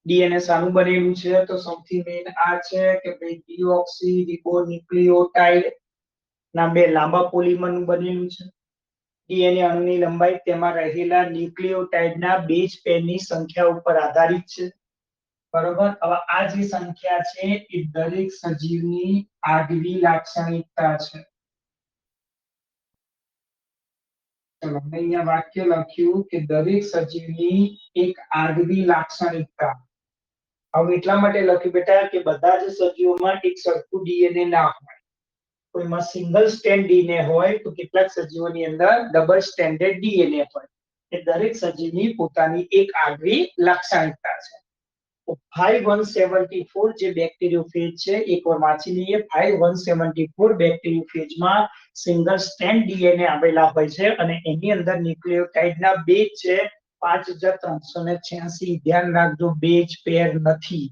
ડીએનએ શાનું બનેલું છે? તો સૌથી મેઇન આ છે કે ભાઈ ડીઓક્સી રિબોન્યુક્લિયોટાઇડ ના 2 લાંબા પોલિમર નું બનેલું છે. ડીએનએ અણુની લંબાઈ તેમાં રહેલા ન્યુક્લિયોટાઇડના બેઝ પેરની સંખ્યા ઉપર આધારિત છે, બરોબર. હવે આ જે સંખ્યા છે એ દરેક સજીવની આગવી લાક્ષણિકતા છે. ચલો મેં અહીંયા વાક્ય લખ્યું કે દરેક સજીવની એક આગવી લાક્ષણિકતા. હવે એટલા માટે લખ્યું બેટા કે બધા જ સજીવોમાં એક સરખું ડીએનએ ના હોય. કોઈમાં સિંગલ સ્ટ્રેન્ડ ડીએનએ હોય તો કેટલાક સજીવોની અંદર ડબલ સ્ટ્રેન્ડેડ ડીએનએ હોય. એ દરેક સજીવની પોતાની એક આગવી લાક્ષણિકતા છે. તો 5174 જે બેક્ટેરિયોફેજ છે, એકવાર વાંચી લઈએ. 5174 બેક્ટેરિયોફેજમાં સિંગલ સ્ટ્રેન્ડ ડીએનએ આવેલા હોય છે અને એની અંદર ન્યુક્લિયોટાઇડના બેઝ છે 5386. ધ્યાન રાખજો, બેઝ પેર નથી.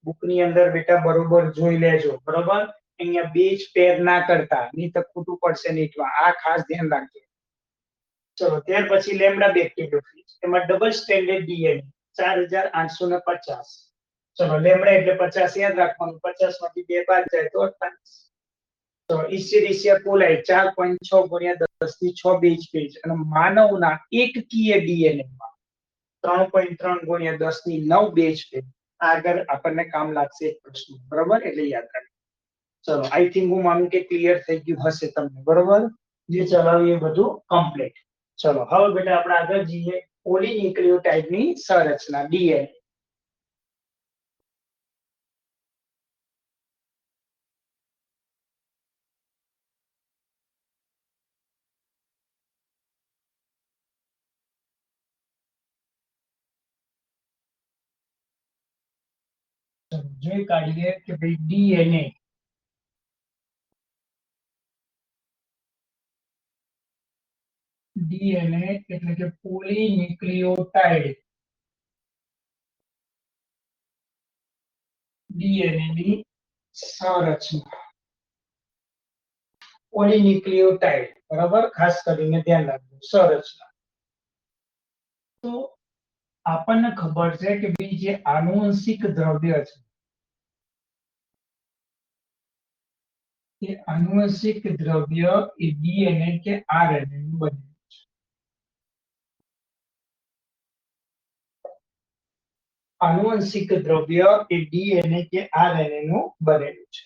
બુકની અંદર બેટા બરોબર જોઈ લેજો, બરોબર. અહીંયા બેઝ પેર ના કરતા, નહીં તો ખોટું પડશે નીટમાં. આ ખાસ ધ્યાન રાખજો. ચલો ત્યાર પછી લેમ્બડા બેક્ટેરિયોફેજ, એમાં ડબલ સ્ટ્રેન્ડેડ ડીએનએ 4850. ચલો લેમ્બડા એટલે 50 યાદ રાખવાનું. 50 માંથી 2 બાદ જાય તો 48. તો ઇસ્ચેરિશિયા કોલાઈ 4.6 ગુણ્યા 10 ની 6 બેઝ પેજ અને માનવના એકકીય ડીએનએ માં 3.3 ગુણ્યા 10 ની 9 બેઝ પેજ. આગળ આપણને કામ લાગશે એક પ્રશ્ન, બરોબર. એટલે યાદ રાખજો. ચલો આઈ થિંક હું માનું કે ક્લિયર થઈ ગયું હશે તમને, બરોબર. જે ચલાવ્યું એ બધું કમ્પ્લીટ. ચલો હવે બેટા આપણે આગળ જઈએ. પોલીન્યુક્લિયોટાઇડની સંરચના ડીએનએ. ચલો જોઈ કાઢીએ કે ભાઈ ડીએનએ એટલે કે પોલીન્યુક્લિયોટાઇડ ડીએનએ ની સંરચના પોલીન્યુક્લિયોટાઇડ બરાબર ખાસ કરીને ધ્યાન રાખજો સંરચના તો આપણને ખબર છે કે ભાઈ જે આનુવંશિક દ્રવ્ય છે એ આનુવંશિક દ્રવ્ય એ ડીએનએ કે આરએનએ નું બનેલું છે આનુવંશિક દ્રવ્ય એ ડીએનએ કે આરએનએ નું બનેલું છે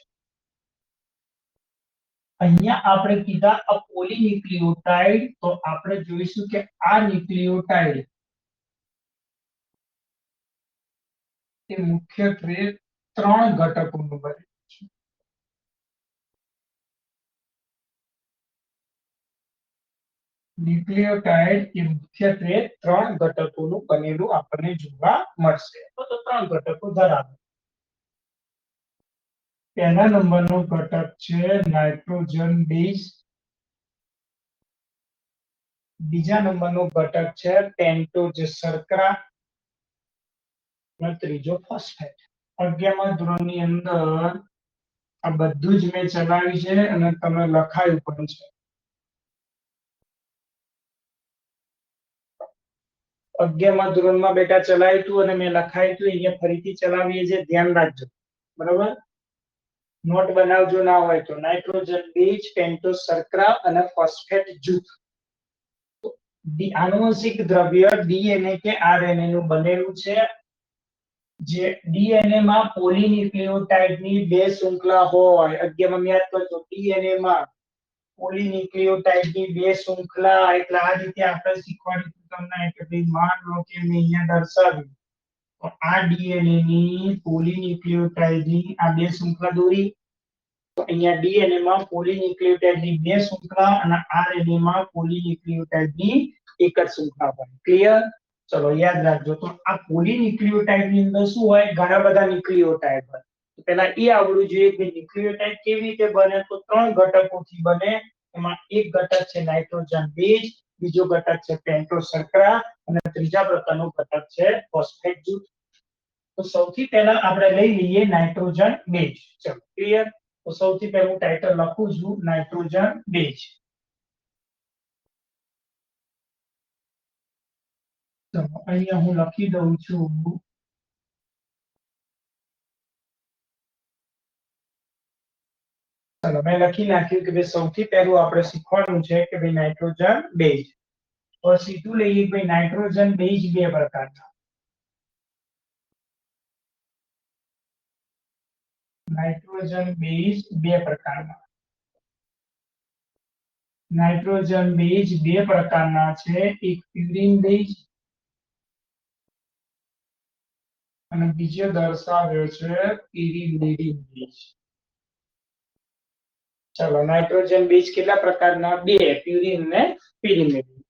અહીંયા આપણે કીધા આ પોલીન્યુક્લિયોટાઇડ તો આપણે જોઈશું કે આ ન્યુક્લિયોટાઇડ એ મુખ્યત્વે 3 ઘટકોનું બનેલું છે ન્યુક્લિયોટાઇડ એ મુખ્યત્વે 3 ઘટકોનું બનેલું આપણને જોવા મળશે તો 3 ઘટકો ધરાવે પહેલા નંબરનો ઘટક છે નાઇટ્રોજન બેઝ બીજા નંબરનો ઘટક છે પેન્ટોઝ શર્કરા અને ત્રીજો ફોસ્ફેટ 11મા ધોરણની અંદર આ બધું જ મેં ચલાવ્યું છે અને તમે લખાયું પણ છે 11મા ધોરણમાં બેટા ચલાવ્યું હતું અને મેં લખાયું હતું અહીંયા ફરીથી ચલાવીએ છે ધ્યાન રાખજો બરાબર નોટ બનાવજો ના હોય તો નાઇટ્રોજન બેઝ પેન્ટોઝ શર્કરા અને ફોસ્ફેટ જૂથ આનુવંશિક દ્રવ્ય ડીએનએ કે આરએનએ નું બનેલું છે જે ડીએનએ માં પોલીન્યુક્લિયોટાઇડની બે શૃંખલા હોય 11માં યાદ કરજો ડીએનએ માં પોલીન્યુક્લિયોટાઇડની બે શૃંખલા એટલે આ રીતે આપણે શીખવાડીશું તમને કે ભાઈ માન લો કે મેં અહીંયા દર્શાવ્યું તો આ ડીએનએ ની પોલીન્યુક્લિયોટાઇડની આ બે શૃંખલા દોરી તો અહીંયા ડીએનએ માં પોલીન્યુક્લિયોટાઇડની બે શૃંખલા અને આરએનએ માં પોલીન્યુક્લિયોટાઇડની એક જ શૃંખલા હોય ક્લિયર ચલો યાદ રાખજો તો આ પોલીન્યુક્લિયોટાઇડ ની અંદર શું હોય ઘણા બધા ન્યુક્લિયોટાઇડ હોય તો પહેલા એ આવડવું જોઈએ કે ન્યુક્લિયોટાઇડ કેવી રીતે બને તો 3 ઘટકોથી બને એમાં એક ઘટક છે નાઇટ્રોજન બેઝ બીજો ઘટક છે પેન્ટોઝ શર્કરા અને ત્રીજા પ્રકારનો ઘટક છે ફોસ્ફેટ જૂથ તો સૌથી પહેલા આપણે લઈ લઈએ નાઇટ્રોજન બેઝ ચલો ક્લિયર તો સૌથી પહેલું ટાઇટલ લખું છું નાઇટ્રોજન બેઝ તો અહીંયા હું લખી દઉં છું ચલો મેં લખી નાખ્યું કે ભાઈ સૌથી પહેલું આપણે શીખવાનું છે કે ભાઈ નાઇટ્રોજન બેઝ और સીધું લઈએ ભાઈ નાઇટ્રોજન બેઝ બે પ્રકારના નાઇટ્રોજન બેઝ બે પ્રકારના નાઇટ્રોજન બેઝ બે પ્રકારના છે એક પ્યુરિન બેઝ અને બીજો દર્શાવ્યો છે પિરિમિડિન બેઝ ચલો નાઇટ્રોજન બેઝ કેટલા પ્રકારના બે પ્યુરિન ને પિરિમિડિન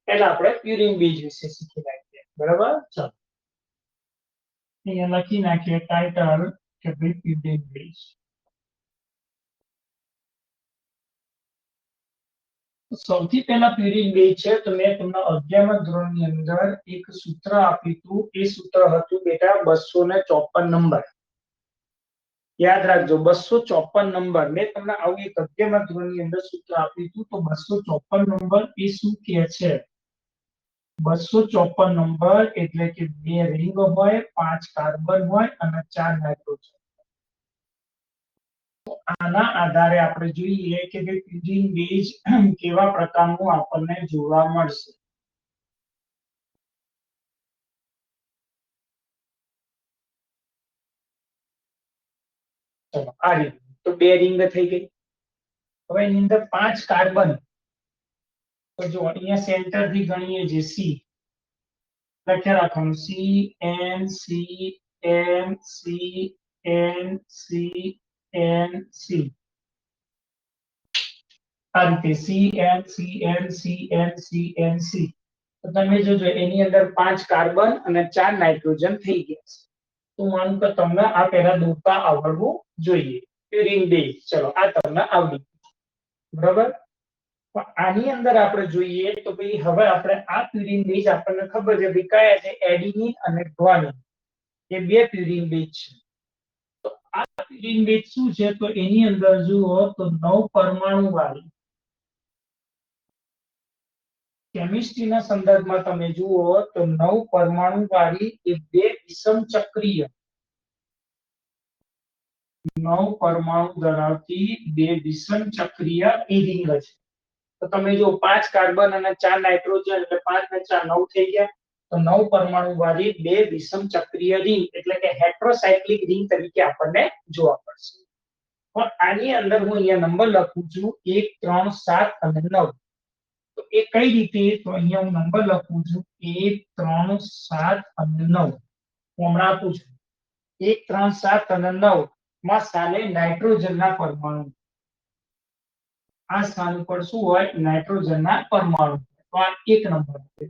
પહેલા આપણે પ્યુરિન બેઝ વિશે શીખી નાખીએ બરાબર ચલો અહીંયા લખી નાખીએ ટાઇટલ કે ભાઈ પ્યુરિન બેઝ સૌથી પહેલા પ્યુરિન બેઝ છે તો મેં તમને 11મા ધોરણની અંદર એક સૂત્ર આપ્યું હતું એ સૂત્ર હતું બેટા 254 નંબર યાદ રાખજો 254 નંબર મેં તમને આવું એક 11મા ધોરણની અંદર સૂત્ર આપ્યું હતું તો 254 નંબર એ શું કહે છે 254 નંબર એટલે કે 2 રિંગ હોય 5 કાર્બન હોય અને 4 નાઇટ્રોજન આના આધારે આપણે જોઈએ કે ભાઈ પ્યુરિન બેઝ કેવા પ્રકારનું આપણને જોવા મળશે ચલો આ રીતે તો બે રિંગ થઈ ગઈ હવે એની અંદર 5 કાર્બન તો જો અહીંયા સેન્ટર થી ગણીએ જે સી લખ્યા રાખવાનું C N C N C N C N C આ રીતે C N C N C N C N C તો તમે જોજો એની અંદર 5 કાર્બન અને 4 નાઇટ્રોજન થઈ ગયા છે તો માનું કે તમને આ પહેલા દોરતા આવડવું જોઈએ પ્યુરિન બેઝ. ચલો આ તમને આવડી બરાબર. પણ આની અંદર આપણે જોઈએ તો ભાઈ હવે આપણે આ પ્યુરિન બેઝ આપણને ખબર છે ભાઈ કયા છે એડિનિન અને ગ્વાનિન એ બે પ્યુરિન બેઝ છે. તો આ પ્યુરિન બેઝ શું છે તો એની અંદર જુઓ તો 9 પરમાણુ વાળી કેમિસ્ટ્રીના સંદર્ભમાં તમે જુઓ તો 9 પરમાણુ વાળી એ બે વિષમ ચક્રીય 9 પરમાણુ ધરાવતી બે વિષમ ચક્રીય એ રિંગ છે. તો તમે જો 5 કાર્બન અને 4 નાઇટ્રોજન એટલે 5 ને 4 9 થઈ ગયા. તો 9 પરમાણુ વાળી બે વિષમ ચક્રીય રિંગ એટલે કે હેટ્રોસાયક્લિક રિંગ તરીકે આપણને જોવા મળશે. પણ આની અંદર હું અહીંયા નંબર લખું છું 1 3 7 અને 9. તો એ કઈ રીતે તો અહીંયા હું નંબર લખું છું 1 3 7 અને 9. હું હમણાં આપું છું 1 3 7 અને 9 માં સ્થાને નાઇટ્રોજનના પરમાણુ. આ સ્થાન ઉપર શું હોય નાઇટ્રોજનના પરમાણુ. તો આ 1 નંબર છે.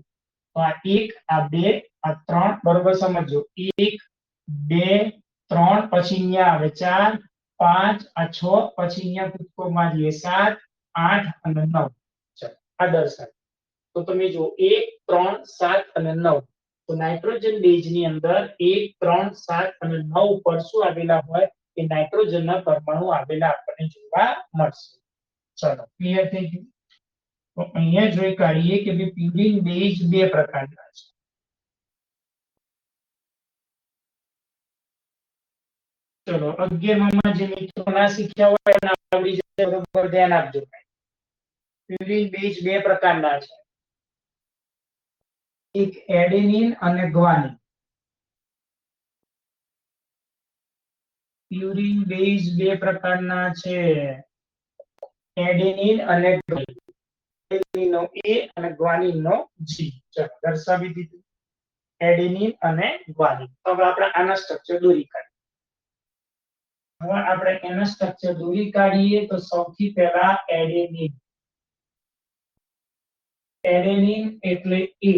તો આ 1 આ 2 આ 3 બરોબર સમજો 1 2 3 પછી અહીંયા આવે 4 5 આ 6 પછી અહીંયા કૂદકો મારીએ 7 8 અને 9. ચાલો આ દર્શાવે. તો તમે જો 1 3 7 અને 9. તો નાઇટ્રોજન બેઝની અંદર 1 3 7 અને 9 ઉપર શું આવેલા હોય કે નાઇટ્રોજનના પરમાણુ આવેલા આપણને જોવા મળશે. ચલો ક્લિયર થઈ ગયું. તો અહીંયા જોઈ કાઢીએ કે ભાઈ પ્યુરિન બેઝ બે પ્રકારના છે. ચલો 11માં જે મિત્રો ના શીખ્યા હોય એના આવડી જશે બરોબર ધ્યાન આપજો. પ્યુરિન બેઝ બે પ્રકારના છે. એક એડેનિન અને ગ્વાનિન. પ્યુરિન બેઝ બે પ્રકારના છે. એડેનિન અને એડેનિન નો એ અને ગ્વાનિન નો જી. ચલો દર્શાવી દીધું એડેનિન અને ગ્વાનિન. હવે આપણે આના સ્ટ્રક્ચર દોરી કાઢીએ. હવે આપણે એના સ્ટ્રક્ચર દોરી કાઢીએ તો સૌથી પહેલા એડેનિન. એડેનિન એટલે એ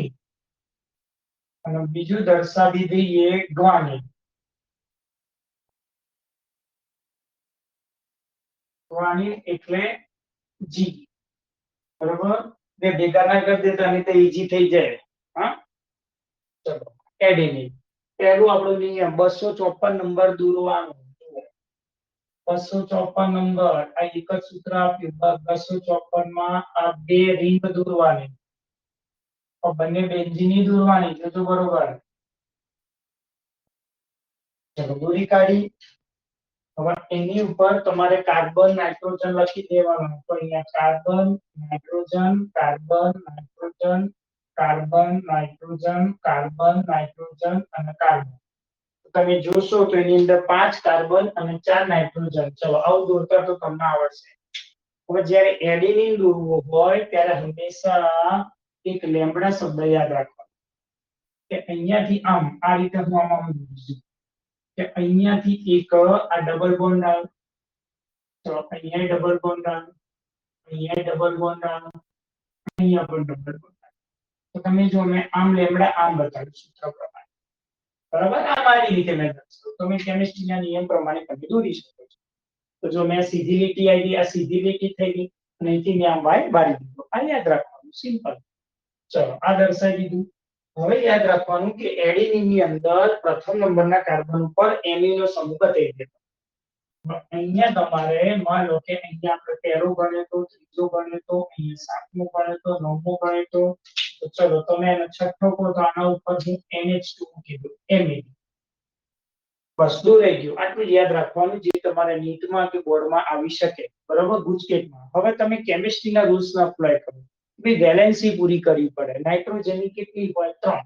અને બીજું દર્શાવી દઈએ ગ્વાનિન. ગ્વાનિન એટલે જી. બરોબર. બે ભેગા ના કરી દે તો આની તો ઈઝી થઈ જાય. હા ચલો એડેનિન પહેલું આપણો નિયમ 254 નંબર દોરવાનો. 254 નંબર આ એક જ સૂત્ર આપ્યું 254 માં આ બે રિંગ દોરવાની. બંને બેન્ઝીન દોરવાની જોજો બરોબર. ચલો દોરી કાઢી. હવે એની ઉપર તમારે કાર્બન નાઇટ્રોજન લખી દેવાનું. તો અહીંયા carbon nitrogen carbon nitrogen carbon nitrogen carbon nitrogen અને કાર્બન. તમે જોશો તો એની અંદર 5 કાર્બન અને 4 નાઇટ્રોજન. ચલો આવું દોરતા તો તમને આવડશે. હવે જ્યારે એડેનિન દોરવું હોય ત્યારે હંમેશા એક લેમ્બડા શબ્દ યાદ રાખવાનો કે અહીંયાથી આમ આ રીતે હું આમ દોરીશ કે અહીંયાથી એક આ ડબલ બોન્ડ આવે. ચલો અહીંયા ડબલ બોન્ડ આવે, અહીંયા ડબલ બોન્ડ આવે, અહીંયા પણ ડબલ બોન્ડ આવે. તો તમે જો મેં આમ લેમ્બડા આમ બતાવ્યું સૂત્ર પ્રમાણે. બરાબર. આ મારી રીતે મેં દર્શાવ્યું. તમે કેમિસ્ટ્રીના નિયમ પ્રમાણે તમે દોરી શકો છો. તો જો મેં સીધી લીટી આવી આ સીધી લીટી થઈ ગઈ અને અહીંથી મેં આમ વાય બારી દીધો. આ યાદ રાખવાનું સિમ્પલ. ચલો આ દર્શાવી દીધું. હવે યાદ રાખવાનું કે એડેનિન ની અંદર પ્રથમ નંબરના કાર્બન ઉપર એમિનો નો સમૂહ બતાવી દેવાનો. અહીંયા તમારે માન લો કે અહીંયા આપણે પહેલો ગણ્યો તો ત્રીજો ગણ્યો તો અહીંયા સાતમો ગણ્યો તો નવમો ગણ્યો તો ચલો તમે એને છઠ્ઠો કહો તો આના ઉપર હું NH2 કીધું એમિન. બસ દોરાઈ ગયું. આટલું યાદ રાખવાનું જે તમારે નીટમાં કે બોર્ડમાં આવી શકે. બરાબર ગુજકેટમાં. હવે તમે કેમિસ્ટ્રીના રૂલ્સને અપ્લાય કરો. ભાઈ વેલેન્સી પૂરી કરવી પડે. નાઇટ્રોજનની કેટલી હોય 3,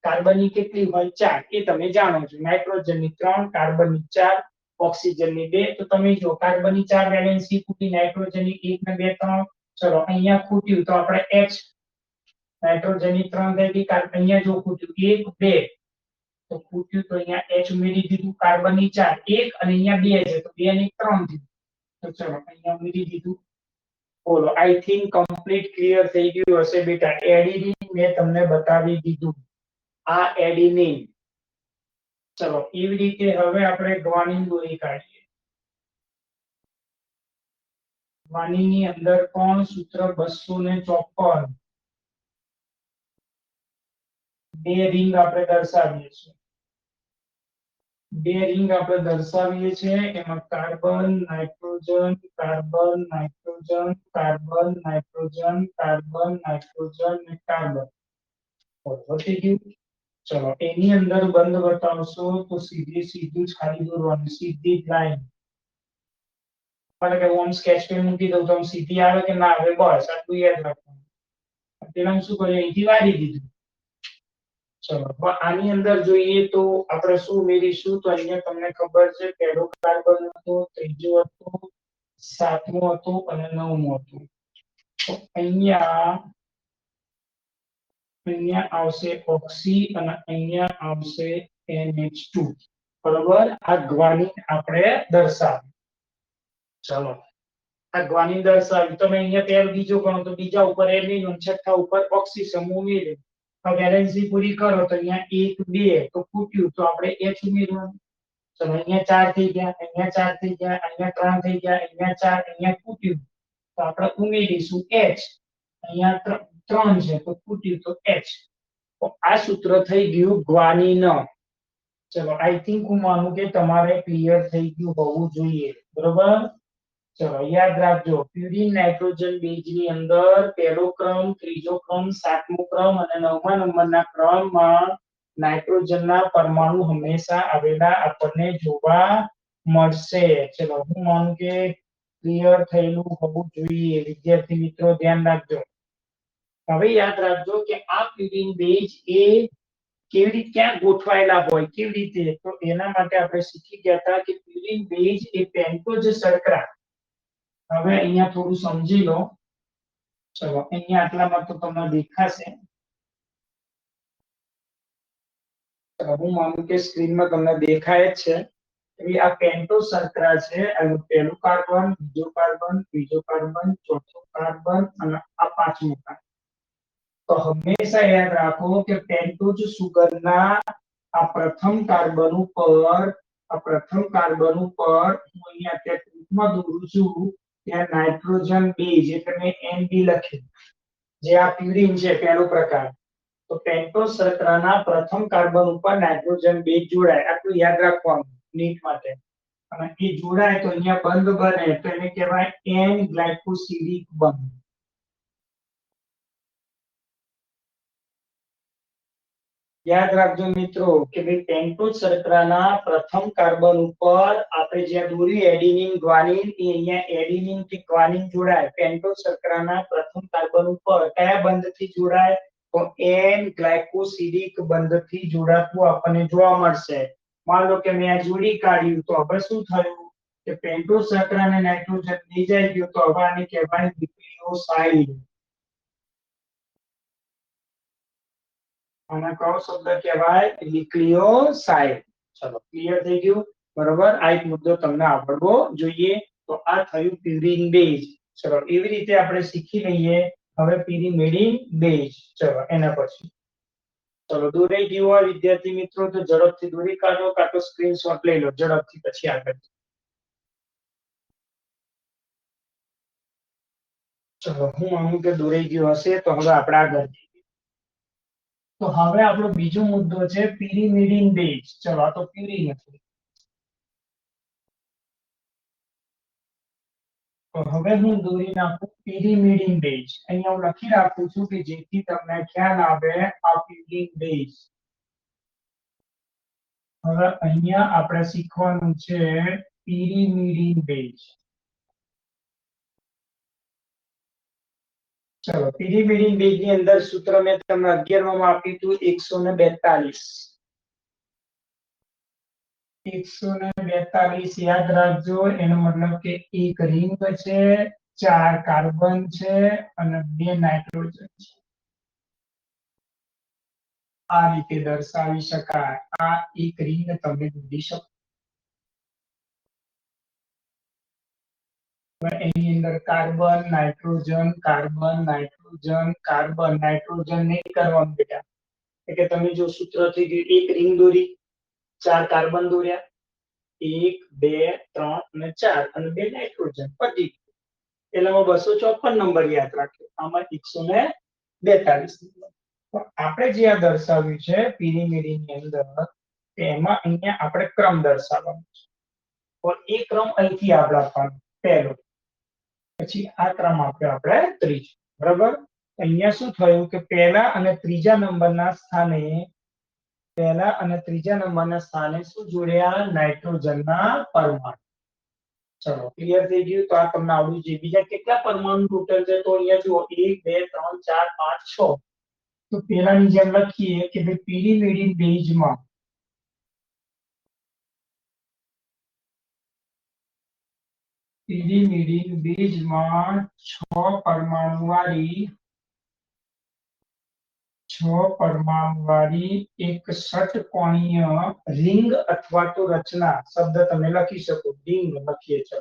કાર્બનની કેટલી હોય 4 એ તમે જાણો છો. નાઇટ્રોજનની 3, કાર્બનની 4, ઓક્સિજનની 2. તો તમે જો કાર્બનની 4 વેલેન્સી ખૂટી, નાઇટ્રોજનની 1 ને 2 3. ચલો અહીંયા ખૂટ્યું તો આપણે H નાઇટ્રોજનની 3 થઈ ગઈ. અહીંયા જો ખૂટ્યું 1 2 તો ખૂટ્યું તો અહીંયા H ઉમેરી દીધું. કાર્બનની 4 1 અને અહીંયા 2 છે તો 2 ની 3 થયું. તો ચલો અહીંયા ઉમેરી દીધું. બોલો આઈ થિંક કમ્પ્લીટ ક્લિયર થઈ ગયું હશે બેટા. એડિનિન મેં તમને બતાવી દીધું. આ એડિનિન ચલો એવી રીતે હવે આપણે ગ્વાનીન દોરી કાઢીએ. ગ્વાનીનની અંદર પણ સૂત્ર 254 બે રિંગ આપણે દર્શાવીએ છીએ. બે રિંગ આપણે દર્શાવીએ છીએ એમાં carbon nitrogen carbon nitrogen carbon nitrogen carbon nitrogen ને કાર્બન. થઈ ગયું. ચલો એની અંદર બંધ બતાવશો તો સીધું જ ખાલી દોરવાનું, સીધી જ લાઈન. મને કે ઓમ સ્કેચ પેન મૂકી દઉં તો આમ સીધી આવે કે ના આવે, બસ આટલું યાદ રાખવાનું. પેલા શું કર્યું, અહીંથી વાળી દીધું. ચલો આની અંદર જોઈએ તો આપણે શું ઉમેરીશું, તો અહીંયા તમને ખબર છે પહેલો કાર્બન હતો, ત્રીજો હતો, સાતમો હતો અને નવમો હતો. તો અહીંયા આવશે ઓક્સી અને અહીંયા આવશે NH2. બરોબર, આ ગ્વાનીન આપણે દર્શાવ્યું. ચલો આ ગ્વાનીન દર્શાવ્યું. તમે અહીંયા પેર બીજો ગણો તો બીજા ઉપર એલ્યુમિનિયમ, છઠ્ઠા ઉપર ઓક્સી સમૂહ ઉમેર્યો. હવે બેલેન્સી પૂરી કરો તો અહીંયા 1 2 તો ખૂટ્યું તો આપણે H ઉમેરવાનું. ચલો અહીંયા 4 થઈ ગયા, અહીંયા 4 થઈ ગયા, અહીંયા 3 થઈ ગયા, અહીંયા 4, અહીંયા ખૂટ્યું તો આપણે ઉમેરીશું H. અહીંયા 3 છે તો ખૂટ્યું તો H. તો આ સૂત્ર થઈ ગયું ગ્વાનીન. ચલો આઈ થિંક હું માનું કે તમારે ક્લિયર થઈ ગયું હોવું જોઈએ. બરોબર, ચલો યાદ રાખજો, પ્યુરિન નાઇટ્રોજન બેઝ ની અંદર પહેલો ક્રમ, ત્રીજો ક્રમ, સાતમો ક્રમ અને નવમા નંબરના ક્રમમાં નાઇટ્રોજનના પરમાણુ હંમેશા આવેલા આપણને જોવા મળશે. ચલો હું માનું કે ક્લિયર થયેલું હોવું જોઈએ. વિદ્યાર્થી મિત્રો ધ્યાન રાખજો. હવે યાદ રાખજો કે આ પ્યુરિન બેઝ એ કેવી રીતે ક્યાં ગોઠવાયેલા હોય, કેવી રીતે, તો એના માટે આપણે શીખી ગયા હતા કે પ્યુરિન બેઝ એ પેન્ટોઝ શર્કરા. હવે અહીંયા થોડું સમજી લો. ચલો અહીંયા આટલામાં તો તમને દેખાશે. હું માનું કે સ્ક્રીનમાં તમને દેખાય જ છે. એટલે આ પેન્ટોઝ શર્કરા છે. આનું પહેલું કાર્બન, બીજો કાર્બન, ત્રીજો કાર્બન, ચોથો કાર્બન અને આ પાંચમો કાર્બન. તો હંમેશા યાદ રાખો કે પેન્ટોઝ સુગરના આ પ્રથમ કાર્બન ઉપર હું અહીંયા અત્યારે ટૂંકમાં દોરું છું ત્યાં નાઇટ્રોજન બેઝ એટલે મેં NB લખ્યું, જે આ પ્યુરિન છે પહેલો પ્રકાર. તો પેન્ટોઝ શર્કરાના પ્રથમ કાર્બન ઉપર નાઇટ્રોજન બેઝ જોડાય, આટલું યાદ રાખવાનું નીટ માટે. અને એ જોડાય તો અહીંયા બંધ બને તો એને કહેવાય N ગ્લાયકોસિલિક બંધ. યાદ રાખજો મિત્રો કે ભાઈ પેન્ટોઝ શર્કરાના પ્રથમ કાર્બન ઉપર આપણે જ્યાં દોર્યું એડિનિન ગ્વાનિન, એ અહીંયા એડિનિન થી ગ્વાનિન જોડાય. પેન્ટોઝ શર્કરાના પ્રથમ કાર્બન ઉપર કયા બંધથી જોડાય, તો N ગ્લાયકોસિલિક બંધથી જોડાતું આપણને જોવા મળશે. માન લો કે મેં આ જોડી કાઢ્યું તો હવે શું થયું કે પેન્ટોઝ શર્કરાને નાઇટ્રોજન લઈ જાય ગયો તો હવે આને કહેવાય ન્યુક્લિયોસાઇડ. આના કયો શબ્દ કહેવાય, ન્યુક્લિયોસાઇડ. ચલો ક્લિયર થઈ ગયું. બરોબર, આ એક મુદ્દો તમને આવડવો જોઈએ. તો આ થયું પ્યુરિન બેઝ. ચલો એવી રીતે આપણે શીખી લઈએ હવે પિરિમિડિન બેઝ. ચલો એના પછી ચલો દોરાઈ ગયું હોય વિદ્યાર્થી મિત્રો તો ઝડપથી દોરી કાઢો, કાં તો સ્ક્રીનશોટ લઈ લો ઝડપથી, પછી આગળ. ચલો હું માનું કે દોરાઈ ગયું હશે તો હવે આપણે આગળ. તો હવે આપણો બીજો મુદ્દો છે પિરિમિડિન બેઝ. ચલો આ તો પ્યુરિન હતું. તો હવે હું દોરી નાખું પિરિમિડિન બેઝ. અહીંયા હું લખી રાખું છું કે જેથી તમને ખ્યાલ આવે આ પ્યુરિન બેઝ. હવે અહીંયા આપણે શીખવાનું છે પિરિમિડિન બેઝ. ચલો પિરિમિડિન બેઝ ની અંદર સૂત્ર મેં તમને 11 માં આપ્યું હતું 142. 142 યાદ રાખજો. એનો મતલબ કે એક રિંગ છે, 4 કાર્બન છે અને 2 નાઇટ્રોજન છે. આ રીતે દર્શાવી શકાય. આ એક રિંગ તમે દોરી શકો. એની અંદર carbon nitrogen carbon nitrogen carbon nitrogen નહીં કરવાનું બેટા. એટલે તમે જો સૂત્ર થઈ ગયું એક રિંગ દોરી, 4 કાર્બન દોર્યા, 1 2 3 અને 4 અને 2 નાઇટ્રોજન પતી ગયું. પેલામાં 254 નંબર યાદ રાખ્યો, આમાં 142 નંબર. તો આપણે જે આ દર્શાવ્યું છે પિરિમિડિનની અંદર, તેમાં અહીંયા આપણે ક્રમ દર્શાવવાનો છે. તો એ ક્રમ અહીંથી યાદ રાખવાનો, પહેલો, પછી આ ક્રમ આપણે ત્રીજો. બરાબર? અહીંયા શું થયું કે પહેલા અને ત્રીજા નંબરના સ્થાને શું જોડ્યા? નાઇટ્રોજનના પરમાણુ. ચલો ક્લિયર થઈ ગયું. તો આ તમને આવડ્યું છે. બીજા કેટલા પરમાણુ ટોટલ છે? તો અહીંયા જુઓ 1 2 3 4 5 6. તો પેલાની જેમ લખીએ કે ભાઈ પિરિમિડિન બેઝમાં 6 પરમાણુવાળી એક ષટકોણીય રિંગ અથવા તો રચના, શબ્દ તમે લખી શકો, રિંગ લખીએ છીએ,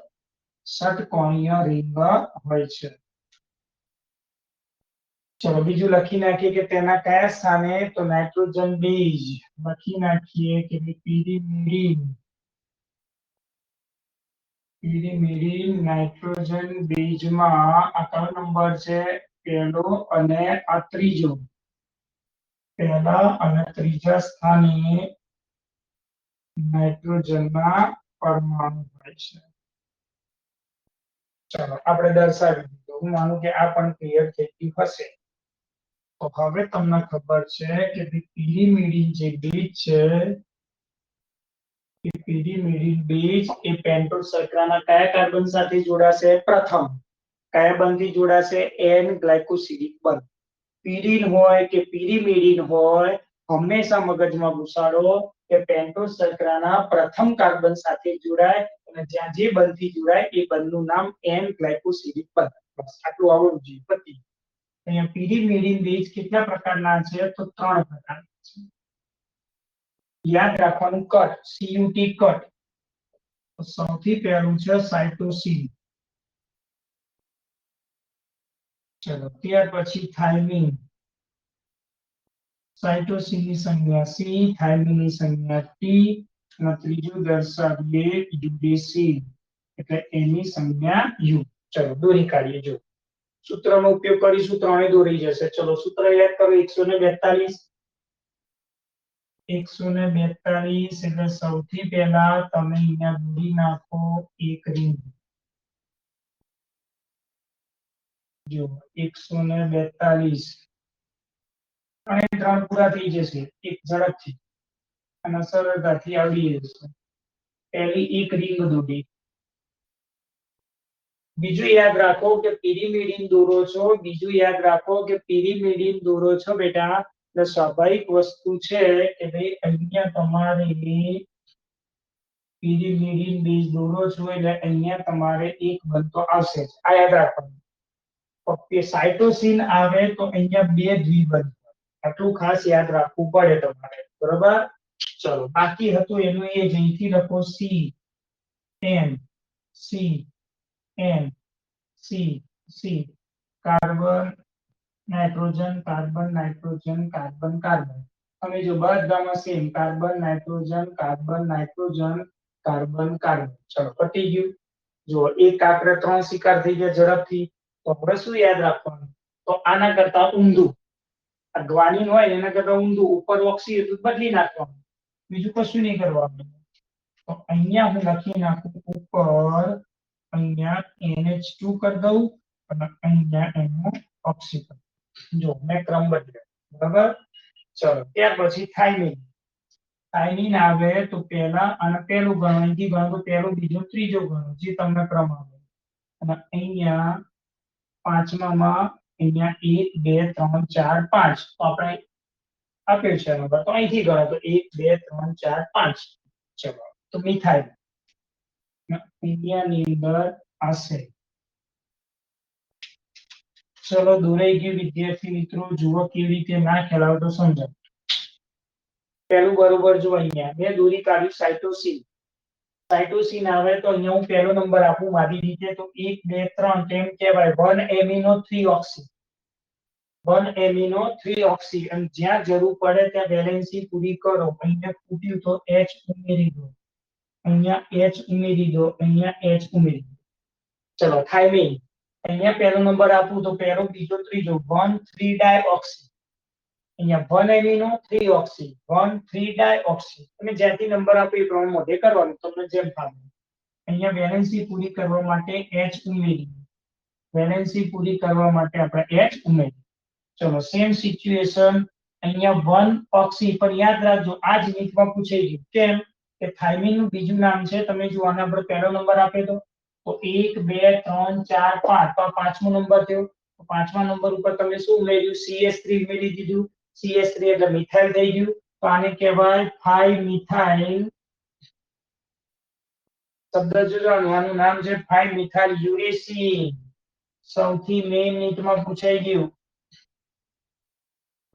ષટકોણીય રિંગ હોય છે. ચલો બીજું લખી નાખીએ કે તેના કયા સ્થાને? તો નાઇટ્રોજન બેઝ લખી નાખીએ કે પિરિમિડિન નાઇટ્રોજન બેઝમાં આ કયો નંબર છે? પહેલો અને આ ત્રીજો. પહેલા અને ત્રીજા સ્થાને નાઇટ્રોજનના પરમાણુ હોય છે. ચલો આપણે દર્શાવી દીધું. હું માનું કે આ પણ ક્લિયર થઈ ગયું હશે. તો હવે તમને ખબર છે કે પિરિમિડિન જે બેઝ છે, એ પિરિમિડિન બેઝ એ પેન્ટોઝ શર્કરાના કયા કાર્બન સાથે જોડાશે? પ્રથમ કયા બંધથી જોડાશે? એન ગ્લાયકોસિડિક બંધ. પિરિન હોય કે પિરિમિડિન હોય, હંમેશા મગજમાં ઘુસાડો કે પેન્ટોઝ શર્કરાના પ્રથમ કાર્બન સાથે જોડાય અને જ્યાં જે બંધથી જોડાય એ બંધનું નામ એન ગ્લાયકોસિડિક બંધ. બસ આટલું આવડવું જોઈએ. પતી. અહીંયા પિરિમિડિન બેઝ કેટલા પ્રકારના છે? તો 3 પ્રકારના છે. યાદ રાખવાનું કટ, CUT કટ. તો સૌથી પહેલું છે સાઇટોસિન. ચલો ત્યાર પછી થાઇમિન. સાઇટોસિનની સંજ્ઞા C, થાઇમિનની સંજ્ઞા T, અને ત્રીજું દર્શાવીએ યુરેસિલ, એટલે એની સંજ્ઞા U. ચલો દોરી કાઢીએ. જો સૂત્રનો ઉપયોગ કરીશું, ત્રણે દોરી જશે. ચલો સૂત્ર યાદ કરો, 142. 142 એટલે સૌથી પહેલા તમે અહીંયા દોરી નાખો એક રિંગ. જો 142 અને 3 પૂરા થઈ જશે એક ઝડપથી અને સરળતાથી આવડી જશે. પહેલી એક રિંગ દોરી. બીજું યાદ રાખો કે પિરિમિડિન દોરો છો, બેટા, એટલે સ્વાભાવિક વસ્તુ છે કે ભાઈ અહીંયા તમારે પિરિમિડિન બેઝ દોરો છો એટલે અહીંયા તમારે એક બંધ તો આવશે જ. આ યાદ રાખવાનું. ઓકે, સાઇટોસિન આવે તો અહીંયા 2 દ્વિબંધ. આટલું ખાસ યાદ રાખવું પડે તમારે. બરોબર? ચલો બાકી હતું એનું એ જ. અહીંથી લખો C N C N C C, carbon nitrogen carbon nitrogen carbon carbon. અને જો બધામાં same carbon nitrogen carbon nitrogen carbon carbon. ચલો પતી ગયું. જો એક આપણે 3 શિકાર થઈ ગયા ઝડપથી. તો આપણે શું યાદ રાખવાનું? તો આના કરતા ઊંધું, આ ગ્વાનિન હોય એના કરતા ઊંધું ઉપર ઓક્સી બદલી નાખવાનું, બીજું કશું નહીં કરવાનું. તો અહીંયા હું લખી નાખું ઉપર, અહીંયા NH2 કરી દઉં અને અહીંયા એનું ઓક્સીજન. જો મેં ક્રમ બદલ્યો. બરાબર? ચલો ત્યાર પછી થાઇમિન. થાઇમિન આવે તો પહેલા અને પહેલું ગણો, અહીંથી ગણો તો પહેલું બીજું ત્રીજો ગણો, જે તમને ક્રમ આવે. અને અહીંયા પાંચમામાં અહીંયા 1 2 3 4 5. તો આપણે આપ્યું છે નંબર, તો અહીંથી ગણો તો 1 2 3 4 5. ચલો તો મિથાઇલ ઇન્ડિયાની અંદર હશે. ચલો દોરાઈ ગયું વિદ્યાર્થી મિત્રો. જુઓ કેવી રીતે ના ખેલાવ તો સમજાવ. પહેલું બરોબર જો અહીંયા મેં દોરી કાઢ્યું સાઇટોસિન. સાઇટોસિન આવે તો અહીંયા હું પહેલો નંબર આપું મારી રીતે, તો 1 2 3 કેમ કહેવાય? 1 એમિનો 3 ઓક્સી. 1 એમિનો 3 ઓક્સી અને જ્યાં જરૂર પડે ત્યાં વેલેન્સી પૂરી કરો. અહીંયા ખૂટ્યું તો H ઉમેરી દો, અહીંયા H ઉમેરી દો, અહીંયા H ઉમેરી દો. ચલો થાઇમિન અહીંયા પહેલો નંબર આપું તો પહેલો, બીજો, ત્રીજો 1 3 ડાયઓક્સી. અહીંયા 1 એમિનો 3 ઓક્સી, 1 3 ડાયઓક્સી. તમે જ્યાંથી નંબર આપો એ પ્રમાણે મોઢે કરવાનું, તમને જેમ ફાવે. અહીંયા વેલેન્સી પૂરી કરવા માટે H ઉમેરી, વેલેન્સી પૂરી કરવા માટે આપણે H ઉમેરી. ચલો સેમ સિચ્યુએશન અહીંયા 1 ઓક્સી, પણ યાદ રાખજો આ જ નીચમાં પૂછાઈ ગયું. કેમ કે થાઇમિન નું બીજું નામ છે. તમે જો આના પર પહેલો નંબર આપે તો 1 2 3 4 5 તો પાંચમો નંબર થયો. તો પાંચમા નંબર ઉપર તમે શું ઉમેર્યું? CH3 ઉમેરી દીધું. CH3 એટલે મિથાઇલ થઈ ગયું. તો આને કહેવાય 5 મિથાઇલ. શબ્દ જોવાનું, આનું નામ છે 5 મિથાઇલ યુરેસિન. સૌથી મેઇન નીટમાં પૂછાઈ ગયું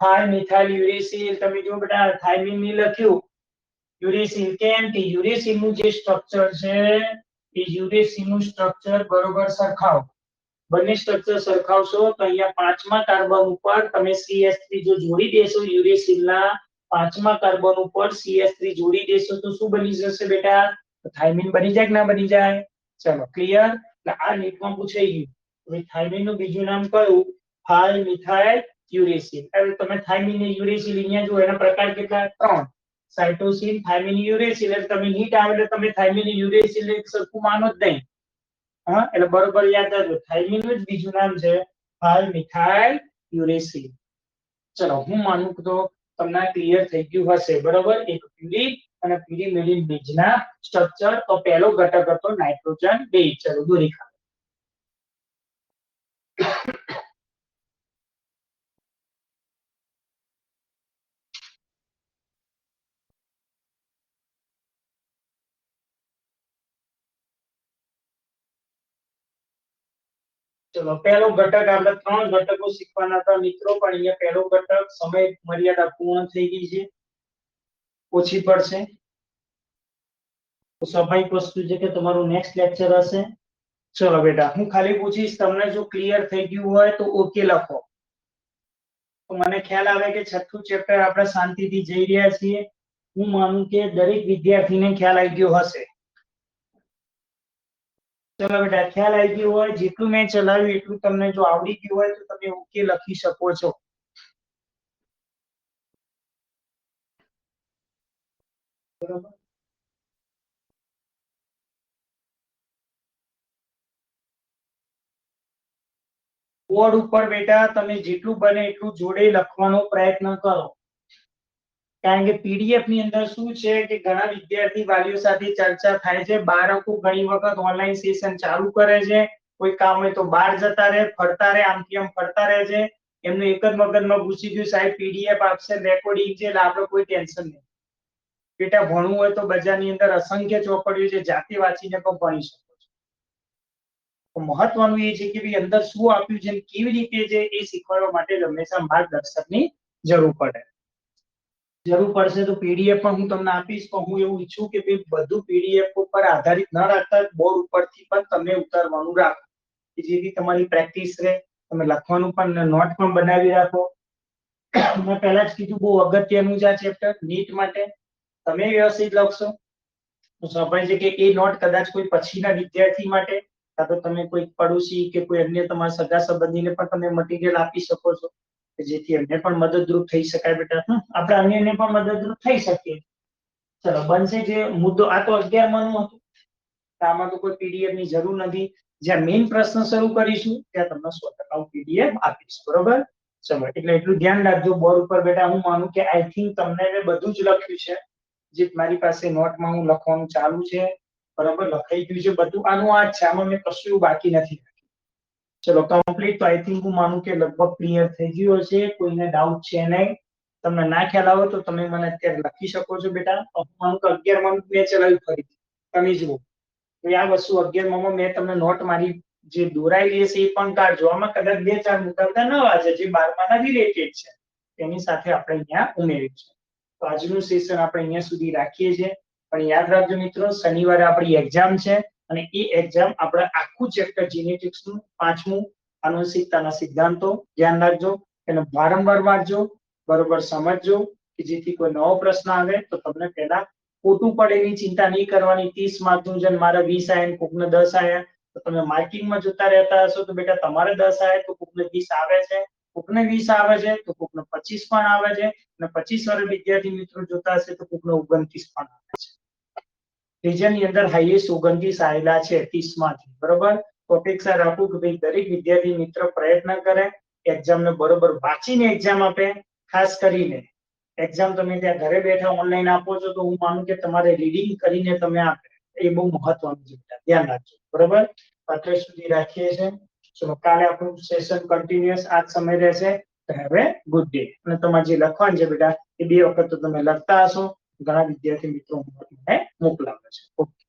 5 મિથાઇલ યુરેસિલ. તમે જો બેટા થાઇમિન ની લખ્યું યુરેસિલ, કેમ કે યુરેસિલ નું જે સ્ટ્રક્ચર છે એ યુરેસિલ નું સ્ટ્રક્ચર બરોબર સરખાવો. બંને સ્ટ્રક્ચર સરખાવશો તો અહીંયા પાંચમા કાર્બન ઉપર તમે CH3 જો જોડી દેશો, યુરેસિલના પાંચમા કાર્બન ઉપર CH3 જોડી દેશો તો શું બની જશે બેટા? થાઇમિન બની જાય કે ના બની જાય? ચલો ક્લિયર. એટલે આ નીટમાં પૂછાઈ ગયું. હવે થાઇમિન નું બીજું નામ કયું? 5 મિથાઇલ યુરેસિલ. હવે તમે થાઇમિન ને યુરેસિલ અહીંયા જો એના પ્રકાર કેટલા? 3. Cytosine, thiamine, uracil. એટલે તમે નીટ આવે એટલે તમે થાઇમિન યુરેસિલ એક સરખું માનો જ નહીં. હા, એટલે બરોબર યાદ રાખજો. થાઇમિન નું જ બીજું નામ છે 5 મિથાઇલ યુરેસિલ. ચલો હું માનું તો તમને ક્લિયર થઈ ગયું હશે. બરોબર. એક પ્યુરિક અને પ્યુરિમિડિન બીજના સ્ટ્રક્ચર. તો પહેલો ઘટક હતો નાઇટ્રોજન બેઝ. ચલો દોરી ખાઓ. ચલો પહેલો ઘટક, આપણે 3 ઘટકો શીખવાના હતા મિત્રો, પણ અહીંયા પહેલો ઘટક સમય મર્યાદા પૂર્ણ થઈ ગઈ છે, ઓછી પડશે. તો સ્વાભાવિક વસ્તુ છે કે તમારું નેક્સ્ટ લેક્ચર હશે. ચલો બેટા હું ખાલી પૂછીશ, તમને જો ક્લિયર થઈ ગયું હોય તો ઓકે લખો. તો મને ખ્યાલ આવે કે છઠ્ઠું ચેપ્ટર આપણે શાંતિથી જઈ રહ્યા છીએ. હું માનું કે દરેક વિદ્યાર્થીને ખ્યાલ આવી ગયો હશે. ચલો બેટા ખ્યાલ આવી ગયો હોય, જેટલું મેં ચલાવ્યું એટલું તમને જો આવડી ગયું હોય તો તમે ઓકે લખી શકો છો. બરોબર. બોર્ડ ઉપર બેટા તમે જેટલું બને એટલું જોડે લખવાનો પ્રયત્ન કરો. કારણ કે પીડીએફ ની અંદર શું છે કે ઘણા વિદ્યાર્થી વાલીઓ સાથે ચર્ચા થાય છે. બાળકો ઘણી વખત ઓનલાઈન સેશન ચાલુ કરે છે, કોઈ કામ હોય તો બહાર જતા રહે, ફરતા રહે, આમથી આમ ફરતા રહે છે. એમને એક જ મગજમાં ઘૂસી ગયું સાહેબ પીડીએફ આપશે, રેકોર્ડિંગ છે, એટલે આપણે કોઈ ટેન્શન નહીં. બેટા ભણવું હોય તો બજારની અંદર અસંખ્ય ચોપડીઓ છે, જાતે વાંચીને પણ ભણી શકો છો. તો મહત્વનું એ છે કે ભાઈ અંદર શું આપ્યું છે, કેવી રીતે છે એ શીખવાડવા માટે હંમેશા માર્ગદર્શકની જરૂર પડે. જરૂર પડશે તો પીડીએફ પણ હું તમને આપીશ. તો હું એવું ઈચ્છું કે ભાઈ બધું પીડીએફ ઉપર આધારિત ન રાખતા બોર્ડ ઉપરથી પણ તમે ઉતારવાનું રાખો, જેથી તમારી પ્રેક્ટિસ રહે. તમે લખવાનું પણ નોટ પણ બનાવી રાખો. મેં પહેલા જ કીધું બહુ અગત્યનું છે આ ચેપ્ટર નીટ માટે. તમે વ્યવસ્થિત લખશો તો સ્વાભાવિક છે કે એ નોટ કદાચ કોઈ પછીના વિદ્યાર્થી માટે, કાં તો તમે કોઈ પડોશી કે કોઈ અન્ય તમારા સગા સંબંધીને પણ તમે મટીરિયલ આપી શકો છો, જેથી એમને પણ મદદરૂપ થઈ શકાય. બેટા આપણે અન્યને પણ મદદરૂપ થઈ શકીએ. ચલો બનશે જે મુદ્દો. આ તો 11 નું હતું, આમાં તો કોઈ પીડીએફ ની જરૂર નથી. જ્યાં મેઇન પ્રશ્ન શરૂ કરીશું ત્યાં તમને 100% હું પીડીએફ આપીશ. બરોબર. ચલો એટલે એટલું ધ્યાન રાખજો. બોર્ડ ઉપર બેટા હું માનું કે આઈ થિંક તમને મેં બધું જ લખ્યું છે, જે મારી પાસે નોટમાં હું લખવાનું ચાલુ છે. બરાબર લખાઈ ગયું છે બધું. આનું આ જ છે, આમાં મેં કશું બાકી નથી. ચલો કમ્પ્લીટ. તો આઈ થિંક હું માનું કે લગભગ ક્લિયર થઈ ગયું હશે. કોઈને ડાઉટ છે નહીં? તમને ના ખ્યાલ આવે તો તમે મને અત્યારે લખી શકો છો બેટા. હું માનું કે 11 માં મેં ચલાવ્યું ફરીથી તમે જુઓ તો આ વસ્તુ 11 માં મેં તમને નોટ મારી જે દોરાયેલી હશે એ પણ કાઢજો. આમાં કદાચ 2-4 મુદ્દા નવા છે જે 12માં રિલેટેડ છે, તેની સાથે આપણે અહીંયા ઉમેર્યું છે. તો આજનું સેશન આપણે અહીંયા સુધી રાખીએ છીએ. પણ યાદ રાખજો મિત્રો, શનિવારે આપણી એક્ઝામ છે અને એ એક્ઝામ આપણે આખું ચેપ્ટર જીનેટિક્સ નું 5મું આનુવંશિકતાના સિદ્ધાંતો ધ્યાન રાખજો. એને વારંવાર વાંચજો, બરોબર સમજજો કે જેથી કોઈ નવો પ્રશ્ન આવે તો તમને પહેલા ખોટું પડે એની ચિંતા નહીં કરવાની. 30 માર્કનું છે ને મારા 20 આયા ને કોકને 10 આયા તો તમે માર્કિંગમાં જોતા રહેતા હશો તો બેટા તમારે 10 આયા તો કોકને 20 આવે છે, કોકને 20 આવે છે તો કોકને 25 પણ આવે છે, અને 25 વાળા વિદ્યાર્થી મિત્રો જોતા હશે તો કોકને 29 પણ આવે છે. રિજનની અંદર હાઈએસ્ટ 29 આવેલા છે 30 માંથી, બરોબર. તો અપેક્ષા રાખું કે ભાઈ દરેક વિદ્યાર્થી મિત્ર પ્રયત્ન કરે, એક્ઝામને બરોબર વાંચીને એક્ઝામ આપે. ખાસ કરીને એક્ઝામ તમે ત્યાં ઘરે બેઠા ઓનલાઈન આપો છો તો હું માનું કે તમારે રીડિંગ કરીને તમે આપે એ બહુ મહત્વનું છે, ધ્યાન રાખજો, બરોબર. અત્યાર સુધી રાખીએ છીએ. ચલો કાલે આપણું સેશન કન્ટિન્યુઅસ આજ સમય રહેશે. હવે ગુડ ડે. અને તમારે જે લખવાનું છે બેટા એ 2 વખત તો તમે લખતા હશો. ઘણા વિદ્યાર્થી મિત્રો મને મોકલાવે છે. ઓકે.